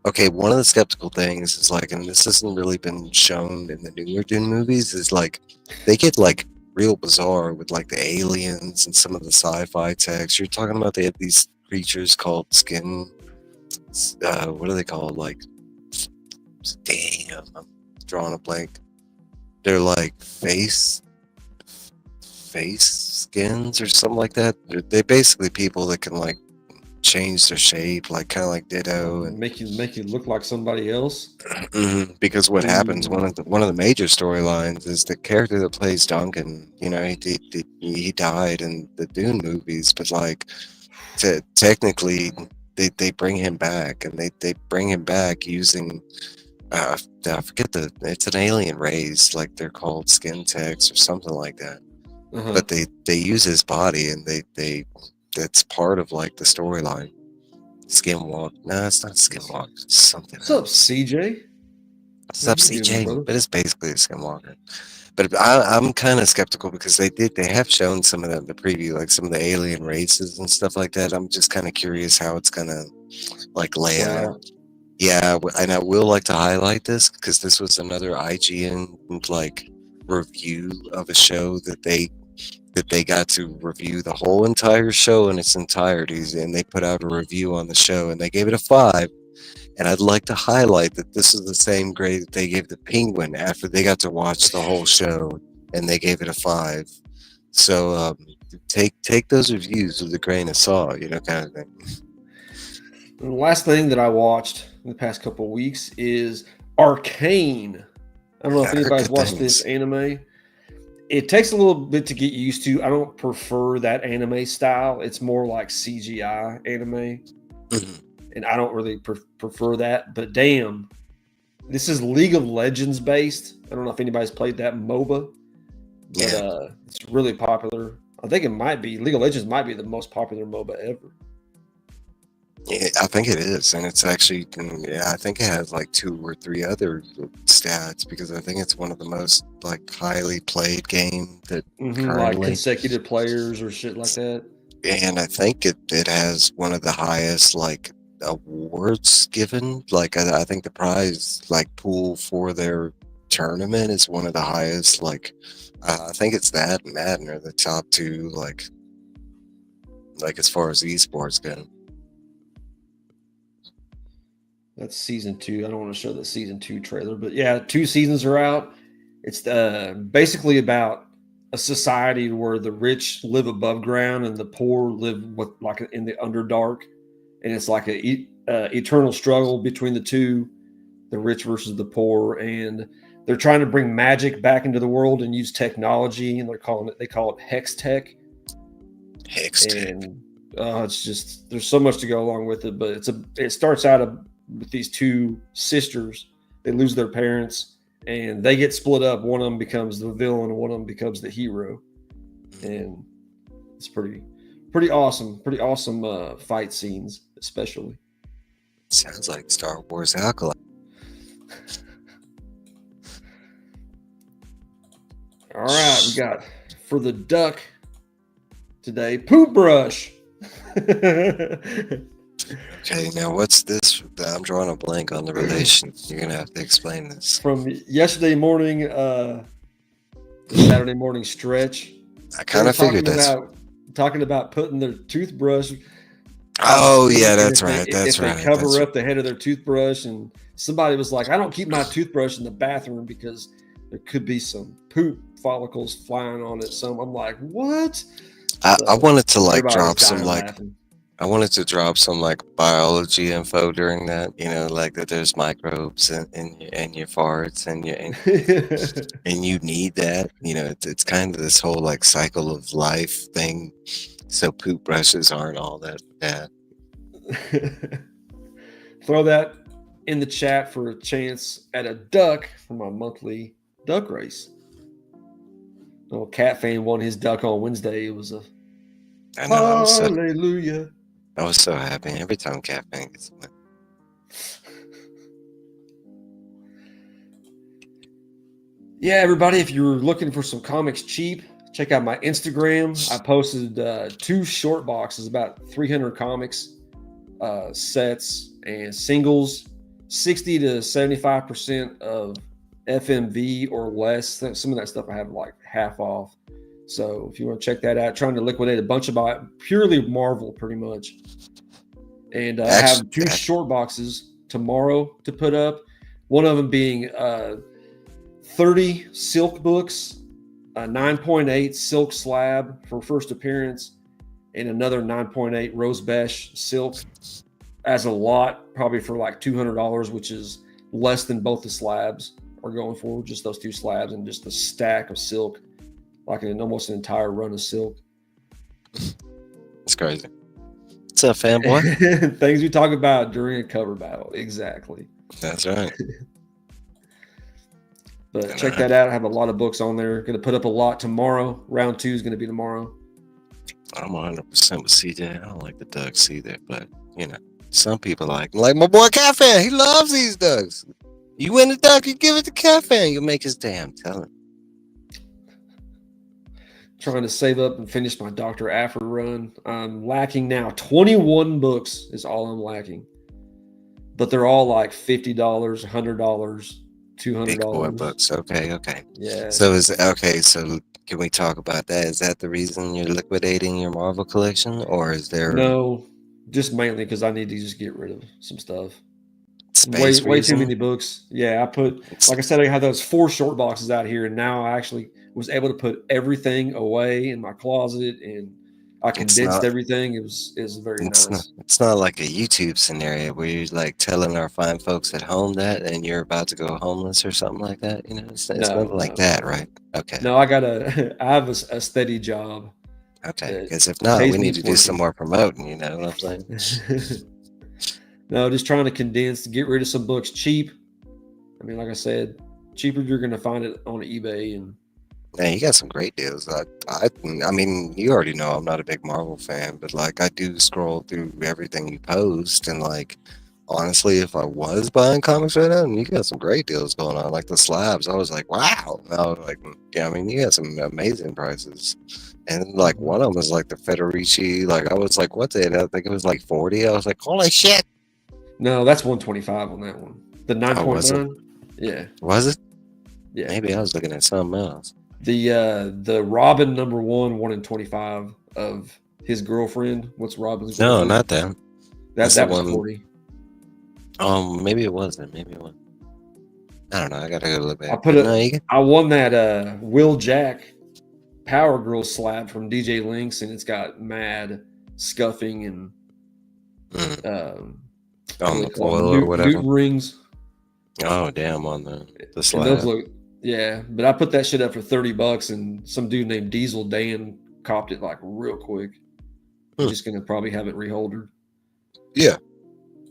okay, one of the skeptical things is like, and this hasn't really been shown in the newer Dune movies, is like they get like real bizarre with like the aliens and some of the sci-fi text. You're talking about they have these creatures called skin. What are they called? Like, damn, I'm drawing a blank. They're like face skins or something like that. They're basically people that can like change their shape, like kind of like Ditto, and Make you look like somebody else. because what happens, Ooh. one of the major storylines is the character that plays Duncan. You know, he died in the Dune movies, but like technically they bring him back, and they bring him back using. I forget it's an alien race, like they're called skin techs or something like that. Uh-huh. But they use his body, and they that's part of like the storyline. Skinwalk. No, it's not Skinwalk. It's something What's up, else. CJ? What's up, How you doing, CJ? brother? But it's basically a Skinwalker. But I'm kind of skeptical because they have shown some of the preview, like some of the alien races and stuff like that. I'm just kind of curious how it's gonna like lay Play out. out. Yeah, and I will like to highlight this because this was another IGN like review of a show that they got to review the whole entire show in its entirety, and they put out a review on the show, and they gave it a 5. And I'd like to highlight that this is the same grade that they gave the Penguin after they got to watch the whole show, and they gave it a 5. So take those reviews with a grain of salt, you know, kind of thing. And the last thing that I watched in the past couple of weeks is Arcane. I don't know if anybody's Good watched this things. anime. It takes a little bit to get used to. I don't prefer that anime style. It's more like CGI anime, Mhm. and I don't really prefer that. But damn, this is League of Legends based. I don't know if anybody's played that MOBA, but Yeah. it's really popular. I think it might be League of Legends might be the most popular MOBA ever. Yeah, I think it is, and it's actually, yeah, I think it has like 2 or 3 other stats because I think it's one of the most like highly played game that Like currently, consecutive players or shit like that. and I think it has one of the highest like awards given. Like I think the prize like pool for their tournament is one of the highest. Like I think it's that and Madden are the top 2 like as far as esports go. That's season 2. I don't want to show the season 2 trailer, but yeah, 2 seasons are out. It's basically about a society where the rich live above ground and the poor live with like in the underdark, and it's like a eternal struggle between the two, the rich versus the poor, and they're trying to bring magic back into the world and use technology, and they call it hex tech, Hex tech. and it's just there's so much to go along with it, but it starts out with these 2 sisters. They lose their parents and they get split up. One of them becomes the villain and one of them becomes the hero, and it's pretty awesome fight scenes, especially. Sounds like Star Wars Acolyte. All right, we got for the duck today, poop brush. Okay, now what's this? I'm drawing a blank on the relation. You're gonna have to explain this. From yesterday morning, Saturday morning stretch. I kind of figured that's. Talking about putting their toothbrush. Oh yeah, that's if right. If they cover up the head of their toothbrush, and somebody was like, "I don't keep my toothbrush in the bathroom because there could be some poop follicles flying on it." So I'm like, "What?" I wanted to like everybody drop was some dying like laughing. I wanted to drop some like biology info during that. You know, like that there's microbes in your farts and you need that. You know, it's kind of this whole like cycle of life thing. So poop brushes aren't all that bad. Throw that in the chat for a chance at a duck for my monthly duck race. Little Cat fan won his duck on Wednesday. It was a I know. hallelujah. I was so happy every time Cat Fan gets one. Yeah, everybody, if you're looking for some comics cheap, check out my Instagram. I posted 2 short boxes, about 300 comics, sets and singles, 60 to 75% of FMV or less. Some of that stuff I have like half off. So if you want to check that out, trying to liquidate a bunch of purely Marvel, pretty much. And I have 2 short boxes tomorrow to put up. One of them being 30 silk books, a 9.8 silk slab for first appearance, and another 9.8 rose beige silk as a lot, probably for like $200, which is less than both the slabs are going for, just those 2 slabs and just a stack of silk, like almost an entire run of silk. It's crazy. What's up, fanboy? Things we talk about during a cover battle. Exactly. That's right. But check that out. I have a lot of books on there. Going to put up a lot tomorrow. Round 2 is going to be tomorrow. I'm 100% with CJ. I don't like the ducks either, but you know, some people like my boy Cat Fan. He loves these ducks. You win a duck, you give it to Cat Fan. You make his day. I'm telling. Trying to save up and finish my Dr. Aphra run. I'm lacking now. 21 books is all I'm lacking. But they're all like $50, $100, $200. Big boy books. Okay. Yeah. So So can we talk about that? Is that the reason you're liquidating your Marvel collection, or is there No, just mainly because I need to just get rid of some stuff. space Way too reason? many books. Yeah, like I said, I had those 4 short boxes out here, and now I actually was able to put everything away in my closet, and I condensed everything. It was very nice. It's not like a YouTube scenario where you're like telling our fine folks at home that, and you're about to go homeless or something like that. You know, it's not like that, right? Okay. No, I have a steady job. Okay, because if not, we need to do some more promoting. You know what I'm saying? No, just trying to condense, get rid of some books cheap. I mean, like I said, cheaper you're going to find it on eBay. And man, you got some great deals. I mean, you already know I'm not a big Marvel fan, but like I do scroll through everything you post, and like honestly, if I was buying comics right now, you got some great deals going on. Like the slabs, I was like, wow. I was like, yeah, I mean, you got some amazing prices. And like one of them was like the Federici. Like I was like, what's it? I think it was like 40. I was like, holy shit. No, that's 125 on that one. The 9.9. Yeah. Was it? Yeah. Maybe I was looking at something else. The Robin number 1 in 25 of his girlfriend. What's Robin's No, girlfriend? not that. That was 40. Maybe it wasn't. Maybe it wasn't. I don't know. I gotta go look back. I won that Will Jack Power Girl slab from DJ Links, and it's got mad scuffing and on the foil or whatever. Newton rings. Oh damn! On the slab. Those look, yeah, but I put that shit up for $30, and some dude named Diesel Dan copped it like real quick. I'm just gonna probably have it reholdered. Yeah.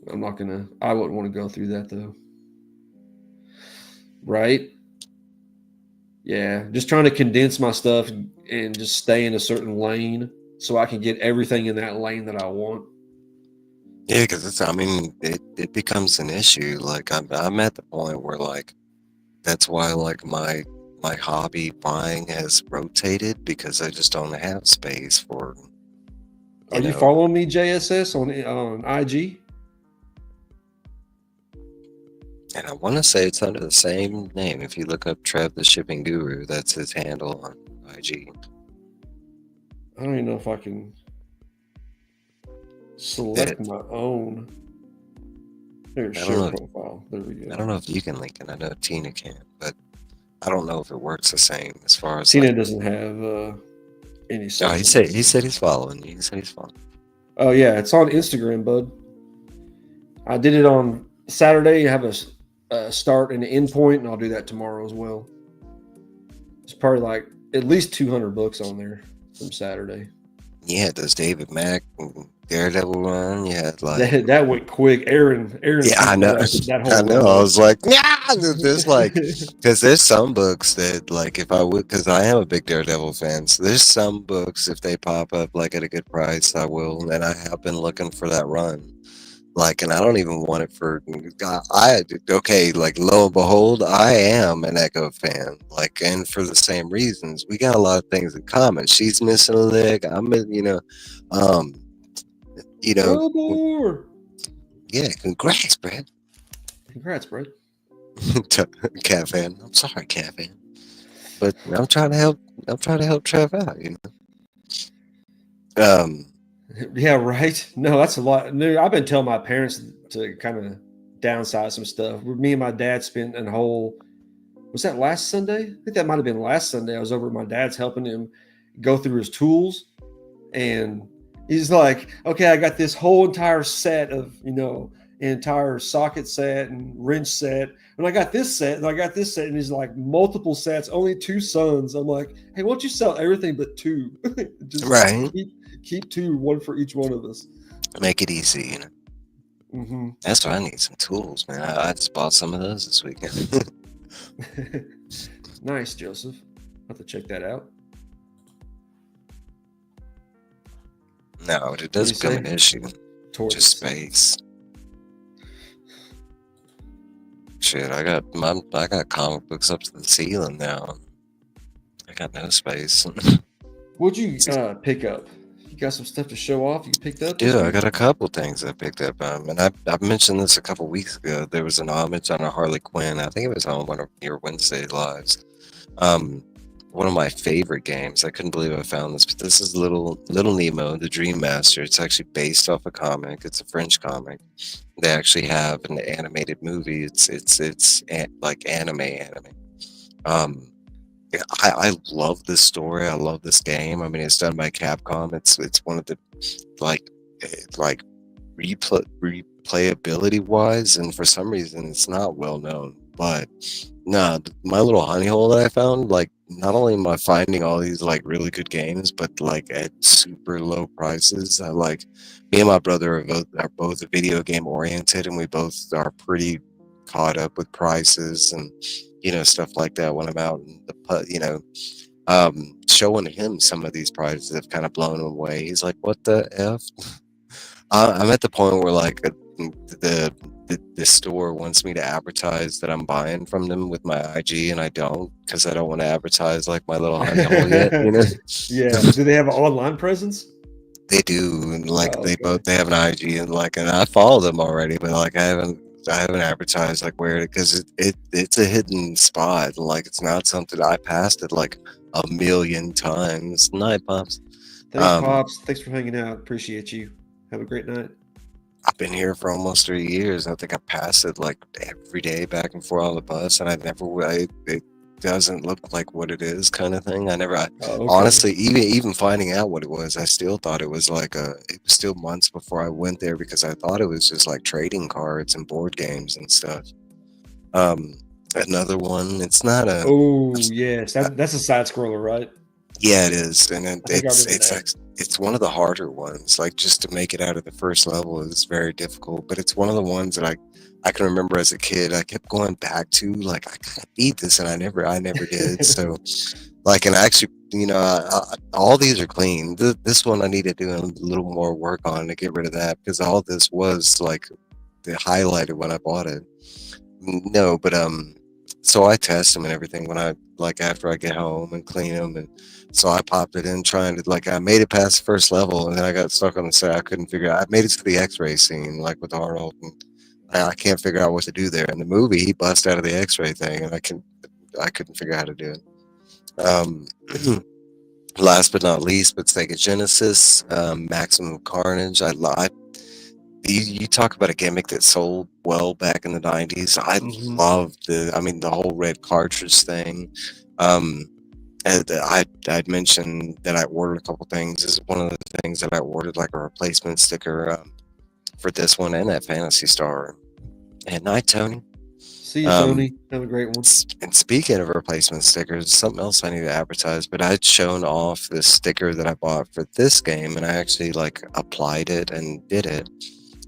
I wouldn't want to go through that though. Right? Yeah, just trying to condense my stuff and just stay in a certain lane so I can get everything in that lane that I want. Yeah, because it becomes an issue. Like I'm at the point where like that's why like my hobby buying has rotated, because I just don't have space for. Are you following me, JSS, on IG? And I want to say it's under the same name. If you look up Trev the Shipping Guru, that's his handle on IG. I don't even know if I can select my own. There's share profile. There we go. I don't know if you can link it. I know Tina can, but I don't know if it works the same as far as Tina doesn't have any. No, he said he's following you. He said he's following. Oh yeah, it's on Instagram, bud. I did it on Saturday. I have a start and an end point, and I'll do that tomorrow as well. It's probably like at least 200 books on there from Saturday. Yeah, those David Mack Daredevil run. You had like, That went quick. Aaron yeah, I beat know, that I whole know. run I up. was like, yeah, there's like, because there's some books that like if I would, because I am a big Daredevil fan. So there's some books if they pop up like at a good price, I will. And I have been looking for that run. Like, and I don't even want it for okay, like lo and behold, I am an Echo fan. Like, and for the same reasons, we got a lot of things in common. She's missing a leg. Um, you know, Go more. yeah. Congrats, Brad. Congrats, bro. Cat fan. I'm sorry, cat fan. But I'm trying to help. I'm trying to help Trev out. Um, Yeah, right. No, that's a lot. No, I've been telling my parents to kind of downsize some stuff. Me and my dad spent a whole. Was that last Sunday? I think that might have been last Sunday. I was over at my dad's helping him go through his tools, and he's like, "Okay, I got this whole entire set of entire socket set and wrench set, and I got this set, and I got this set, and he's like multiple sets, only two sons." I'm like, "Hey, why don't you sell everything but two? Just right. keep two, one for each one of us." Make it easy. Mm-hmm. That's why I need some tools, man. I just bought some of those this weekend. Nice, Joseph. I'll have to check that out. No, it does What do you become say? an issue. Towards Just space. Shit, I got comic books up to the ceiling now. I got no space. What'd you pick up? You got some stuff to show off you picked up this Dude, I week? got a couple things I picked up. And I mentioned this a couple weeks ago. There was an homage on a Harley Quinn. I think it was on one of your Wednesday lives. One of my favorite games. I couldn't believe I found this, but this is Little Nemo, the Dream Master. It's actually based off a comic. It's a French comic. They actually have an animated movie. Like anime. Yeah, I love this story. I love this game. I mean, it's done by Capcom. It's one of the like like replayability wise, and for some reason, it's not well known. But no, my little honey hole that I found, like, not only am I finding all these like really good games, but like at super low prices. I like me and my brother are both video game oriented, and we both are pretty caught up with prices and stuff like that when I'm out in showing him some of these prizes have kind of blown him away. He's like, "What the f?" I'm at the point where like the store wants me to advertise that I'm buying from them with my IG, and I don't because I don't want to advertise like my little honey hole yet. Yeah. Do they have an online presence? They do, and like Oh, okay. they have an IG, and I follow them already, but like I haven't advertised like where because it's a hidden spot. Like it's not something I passed it like a million times. Night pops. Thanks, Pops. Thanks for hanging out. Appreciate you. Have a great night. I've been here for almost 3 years. I think I pass it like every day back and forth on the bus, and it doesn't look like what it is, kind of thing. Oh, okay. Honestly, even finding out what it was, I still thought it was like it was still months before I went there because I thought it was just like trading cards and board games and stuff. Another one, it's not a. Oh, yes. That's a side scroller, right? Yeah, it is, and I think I remember that. it's one of the harder ones. Like just to make it out of the first level is very difficult. But it's one of the ones that I can remember as a kid. I kept going back to like I gotta beat this, and I never did. So like, and actually, all these are clean. This one I need to do a little more work on to get rid of that because all this was like the highlighted when I bought it. No, but so I test them and everything when I like after I get home and clean them, and so I popped it in trying to like I made it past the first level, and then I got stuck on the set. I couldn't figure out. I made it to the X-ray scene like with Arnold, and I can't figure out what to do there. In the movie, he busts out of the X-ray thing, and I couldn't figure out how to do it. Last but not least, but Sega Genesis, Maximum Carnage. You talk about a gimmick that sold well back in the 90s. I Mhm. loved the whole red cartridge thing. And I'd mentioned that I ordered a couple things. This is one of the things that I ordered, like a replacement sticker for this one and that Fantasy Star. And night, Tony. See you, Um, Sony. Have a great one. And speaking of replacement stickers, something else I need to advertise, but I'd shown off this sticker that I bought for this game, and I actually like applied it and did it.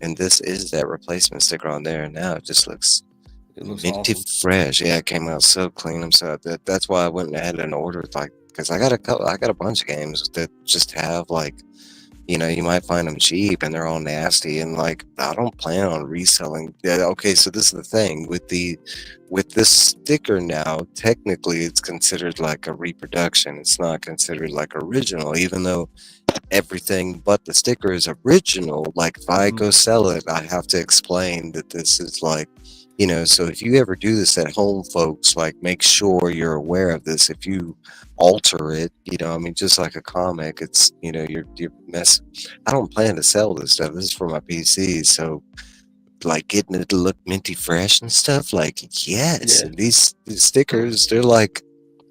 And this is that replacement sticker on there. And now it just looks It looks minty awesome. fresh. Yeah, it came out so clean. I'm so that's why I went ahead and ordered, like, because I got a bunch of games that just have like, you might find them cheap and they're all nasty, and like I don't plan on reselling. Yeah, okay, so this is the thing with this sticker now. Technically, it's considered like a reproduction. It's not considered like original, even though everything but the sticker is original. Like if I go sell it, I have to explain that this is like, so if you ever do this at home, folks, like make sure you're aware of this. If you alter it, I mean, just like a comic, it's, you're mess. I don't plan to sell this stuff. This is for my PC. So like getting it to look minty fresh and stuff, like, yes. Yeah. And these stickers, they're like,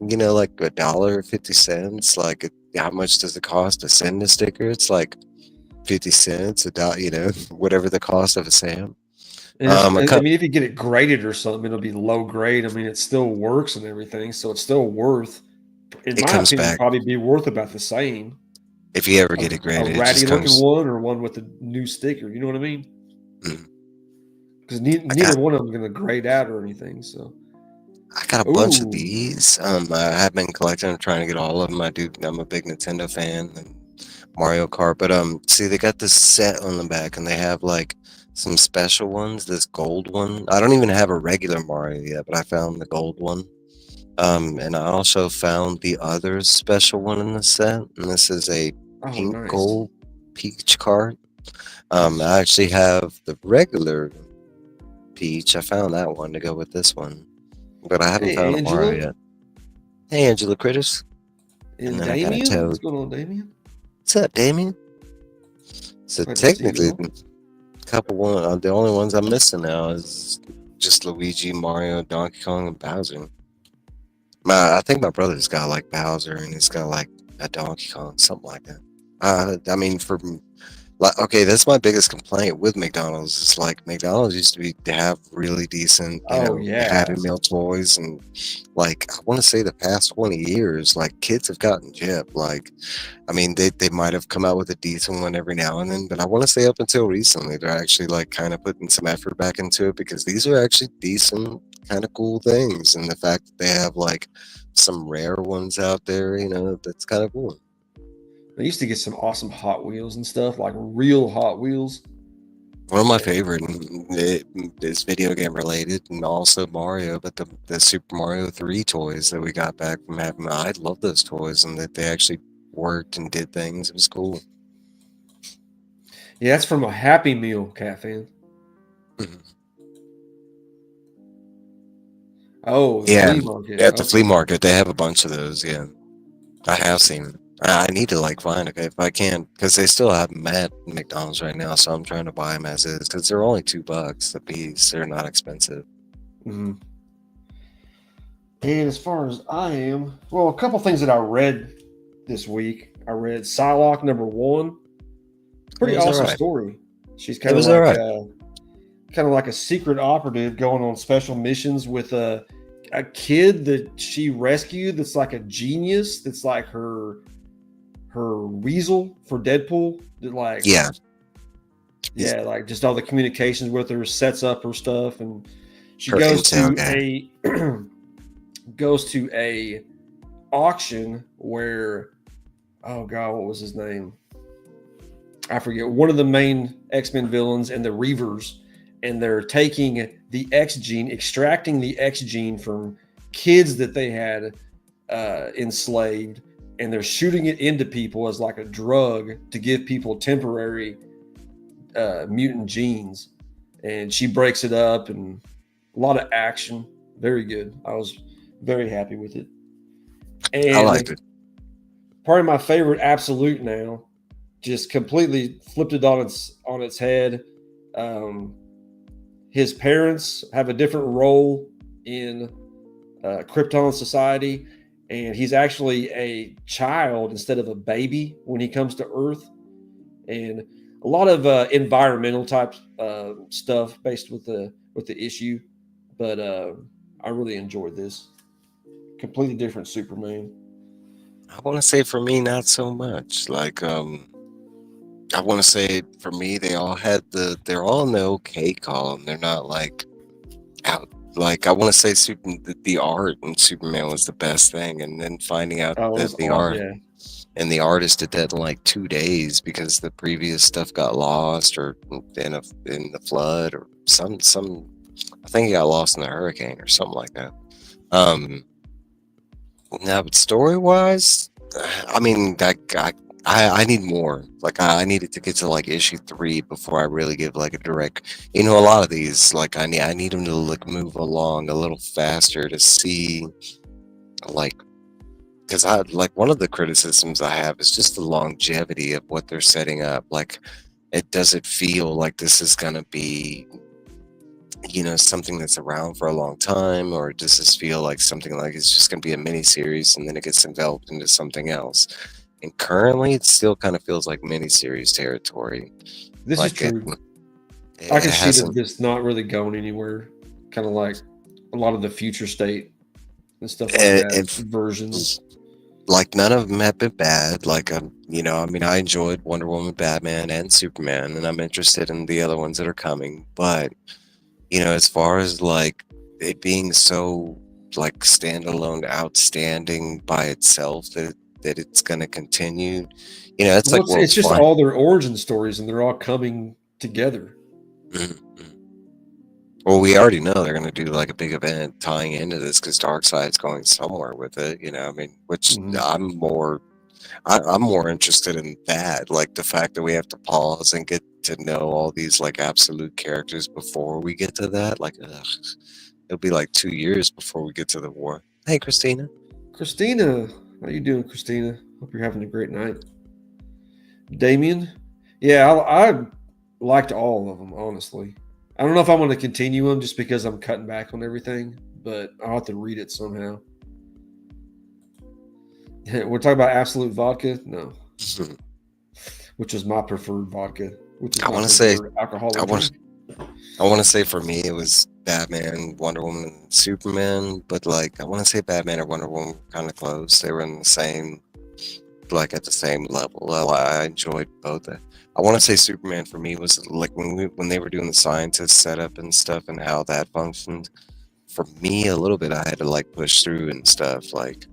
like $1.50. Like, how much does it cost to send a sticker? It's like 50 cents, a dollar, whatever the cost of a Sam. And I mean, if you get it graded or something, it'll be low grade. I mean, it still works and everything, so it's still worth, in It my comes opinion, back probably be worth about the same. if you ever get it A graded. It ratty just looking comes. one or one with a new sticker. You know what I mean? Mm. Because I neither got one of them going to grade out or anything. So, I got a bunch of ooh, these. I have been collecting. I'm trying to get all of them. I'm a big Nintendo fan and Mario Kart. But see, they got this set on the back, and they have like some special ones. This gold one. I don't even have a regular Mario yet, but I found the gold one. And I also found the other special one in the set, and this is a oh, pink nice. gold Peach card. I actually have the regular Peach. I found that one to go with this one, but I haven't Hey, found a Mario Angela yet. Hey, Angela Critters. And and then I got a Damien. What's Toad. going on, Damien? What's up, Damien? So Glad to see you technically, all. the only ones I'm missing now is just Luigi, Mario, Donkey Kong, and Bowser. I think my brother's got like Bowser, and he's got like a Donkey Kong, something like that. I mean, like, okay, that's my biggest complaint with McDonald's. It's like McDonald's used to have really decent, Oh Happy yeah, Meal toys, and like I want to say the past 20 years, like kids have gotten gypped. Like, I mean, they might have come out with a decent one every now and then, but I want to say up until recently, they're actually like kind of putting some effort back into it, because these are actually decent, kind of cool things, and the fact that they have like some rare ones out there, that's kind of cool. I used to get some awesome Hot Wheels and stuff, like real Hot Wheels. One of my And favorite, and it is video game related, and also Mario, but the Super Mario 3 toys that we got back from having, I love those toys, and that they actually worked and did things. It was cool. yeah, that's from a Happy Meal, Cat Fan. Mhm. Oh, the Yeah, flea market. at the flea Okay. market, they have a bunch of those. Yeah, I have seen them. I need to like find it if I can, because they still have them at McDonald's right now. So I'm trying to buy them as is, because they're only $2 a piece. They're not expensive. Mm-hmm. And as far as I am, well, a couple things that I read this week. I read Psylocke #1. Pretty It was awesome alright. story. She's It kind of was like alright. a secret operative going on special missions with a kid that she rescued. That's like a genius. That's like her weasel for Deadpool. That like Yeah. yeah, like just all the communications with her, sets up her stuff, and she Her goes intel to guy. a auction where, oh god, what was his name? I forget. One of the main X-Men villains and the Reavers, and they're taking the X gene, extracting the X gene from kids that they had enslaved, and they're shooting it into people as like a drug to give people temporary mutant genes. And she breaks it up, and a lot of action. Very good. I was very happy with it. I liked And it. part of my favorite absolute now, just completely flipped it on its head. Um, his parents have a different role in Krypton society, and he's actually a child instead of a baby when he comes to Earth. And a lot of environmental type stuff based with the issue. but I really enjoyed this. Completely different Superman. I want to say for me, not so much. Like, I want to say for me, they're all in the okay column. They're not like out. Like, I want to say the art in Superman was the best thing, and then finding out Oh, it that was odd. Yeah. and the artist did that in like 2 days because the previous stuff got lost or in the flood or some. I think he got lost in the hurricane or something like that. Now, but story wise, I mean, I need more. Like, I needed to get to like issue 3 before I really give like a direct. You know, a lot of these, like, I need them to like move along a little faster to see, like, because I like one of the criticisms I have is just the longevity of what they're setting up. Like, it doesn't feel like this is gonna be, something that's around for a long time, or does this feel like something like it's just going to be a mini series and then it gets enveloped into something else? And currently, it still kind of feels like mini series territory. This is Like true. it I can see that hasn't. this not really going anywhere. Kind of like a lot of the future state and stuff like eh, that if versions. like none of them have been bad. Like I mean, I enjoyed Wonder Woman, Batman, and Superman, and I'm interested in the other ones that are coming. But as far as like it being so like standalone, outstanding by itself that it's going to continue, it's Well, like it's World's just Fine. all their origin stories, and they're all coming together. Mhm. Well, we already know they're going to do like a big event tying into this because Darkseid's going somewhere with it. I mean, which Mhm. I'm more interested in that, like the fact that we have to pause and get to know all these like absolute characters before we get to that. Like, it'll be like 2 years before we get to the war. Hey, Christina. Christina, how you doing, Christina? Hope you're having a great night. Damien, yeah, I liked all of them, honestly. I don't know if I want to continue them just because I'm cutting back on everything, but I'll have to read it somehow. We're talking about Absolute Vodka? No, which is my preferred vodka, which is I my want to say, preferred alcoholic I want, drink. I want to say for me it was Batman, Wonder Woman, and Superman, but like I want to say Batman and Wonder Woman were kind of close. They were in the same, like at the same level. Well, I enjoyed both. I want to say Superman for me was like when they were doing the scientist setup and stuff and how that functioned. For me, a little bit, I had to like push through and stuff. Like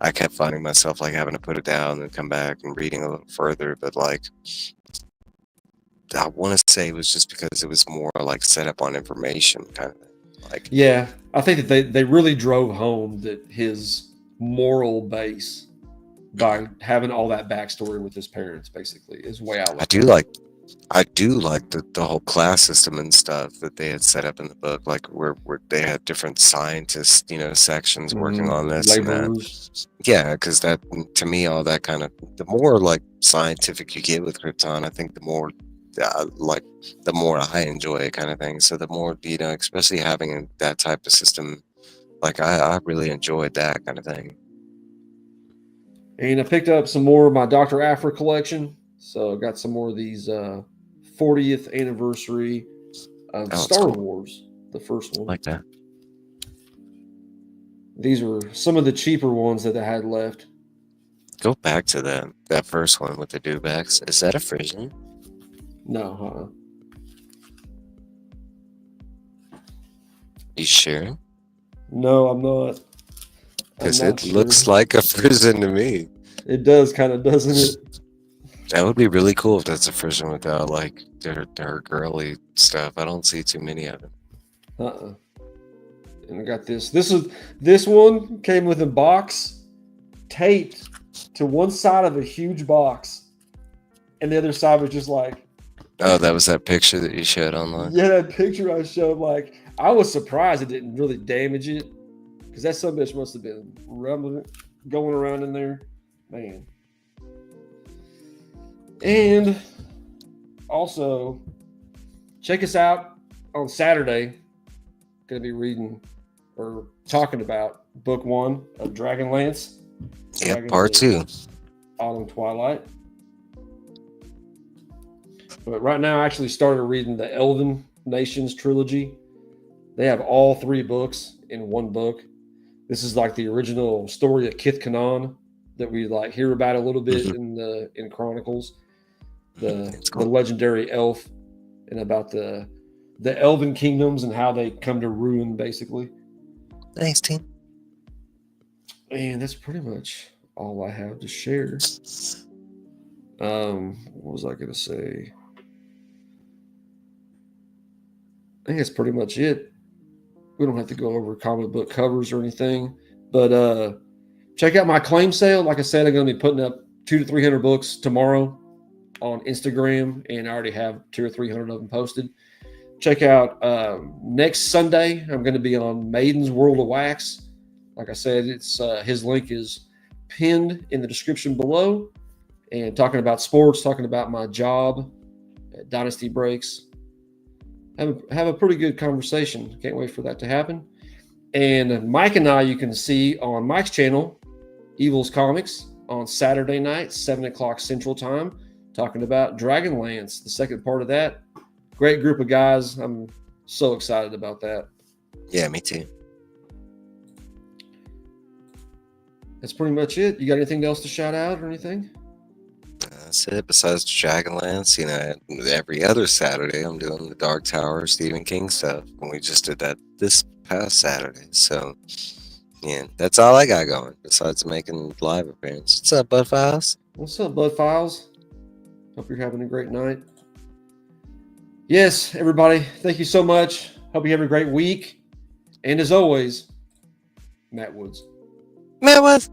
I kept finding myself like having to put it down and come back and reading a little further. But like I want to say it was just because it was more like set up on information kind of thing. Like Yeah, I think that they really drove home that his moral base by having all that backstory with his parents, basically, is the way I I look do at it. like I do like the whole class system and stuff that they had set up in the book, like where they had different scientists, sections working on this and that. Laborers. Yeah, because that to me, all that kind of the more like scientific you get with Krypton, I think like the more I enjoy it, kind of thing. So the more especially having that type of system, like I really enjoyed that kind of thing. And I picked up some more of my Dr. Afra collection. So I got some more of these 40th anniversary of Oh, it's Star cool. Wars, the first one. Like that. These were some of the cheaper ones that I had left. Go back to that first one with the dewbacks. Is that a Frisian? No, You sure? no, I'm not. I'm Because not it looks sure. like a Frisian to me. It does kind of, doesn't it? That would be really cool if that's a Frisian without like their girly stuff. I don't see too many of them. Uh-uh. And I got this. This one came with a box taped to one side of a huge box, and the other side was just like. Oh, that was that picture that you showed online. Yeah, that picture I showed. Like, I was surprised it didn't really damage it, because that son bitch must have been rumbling, going around in there, man. And also, check us out on Saturday. Going to be reading or talking about book 1 of Dragonlance. Yeah, Dragons part of 2. Autumn Twilight. But right now, I actually started reading the Elven Nations trilogy. They have all 3 books in one book. This is like the original story of Kith Kanan that we like hear about a little bit in Chronicles. The legendary elf, and about the elven kingdoms and how they come to ruin, basically. Thanks, team. And that's pretty much all I have to share. What was I going to say? I think that's pretty much it. We don't have to go over comic book covers or anything, but check out my claim sale. Like I said, I'm going to be putting up 200 to 300 books tomorrow on Instagram, and I already have 200 or 300 of them posted. Check out next Sunday. I'm going to be on Maiden's World of Wax. Like I said, it's his link is pinned in the description below. And talking about sports, talking about my job at Dynasty Breaks. Have a pretty good conversation. Can't wait for that to happen. And Mike and I, you can see on Mike's channel, Evil's Comics, on Saturday night, 7 o'clock Central Time, talking about Dragonlance, the second part of that. Great group of guys. I'm so excited about that. Yeah, me too. That's pretty much it. You got anything else to shout out or anything? That's it. Besides Dragonlance, every other Saturday I'm doing the Dark Tower Stephen King stuff. And we just did that this past Saturday. So, yeah, that's all I got going besides making live appearances. What's up, Bud Files? What's up, Bud Files? Hope you're having a great night. Yes, everybody, thank you so much. Hope you have a great week. And as always, Matt Woods. Matt Woods.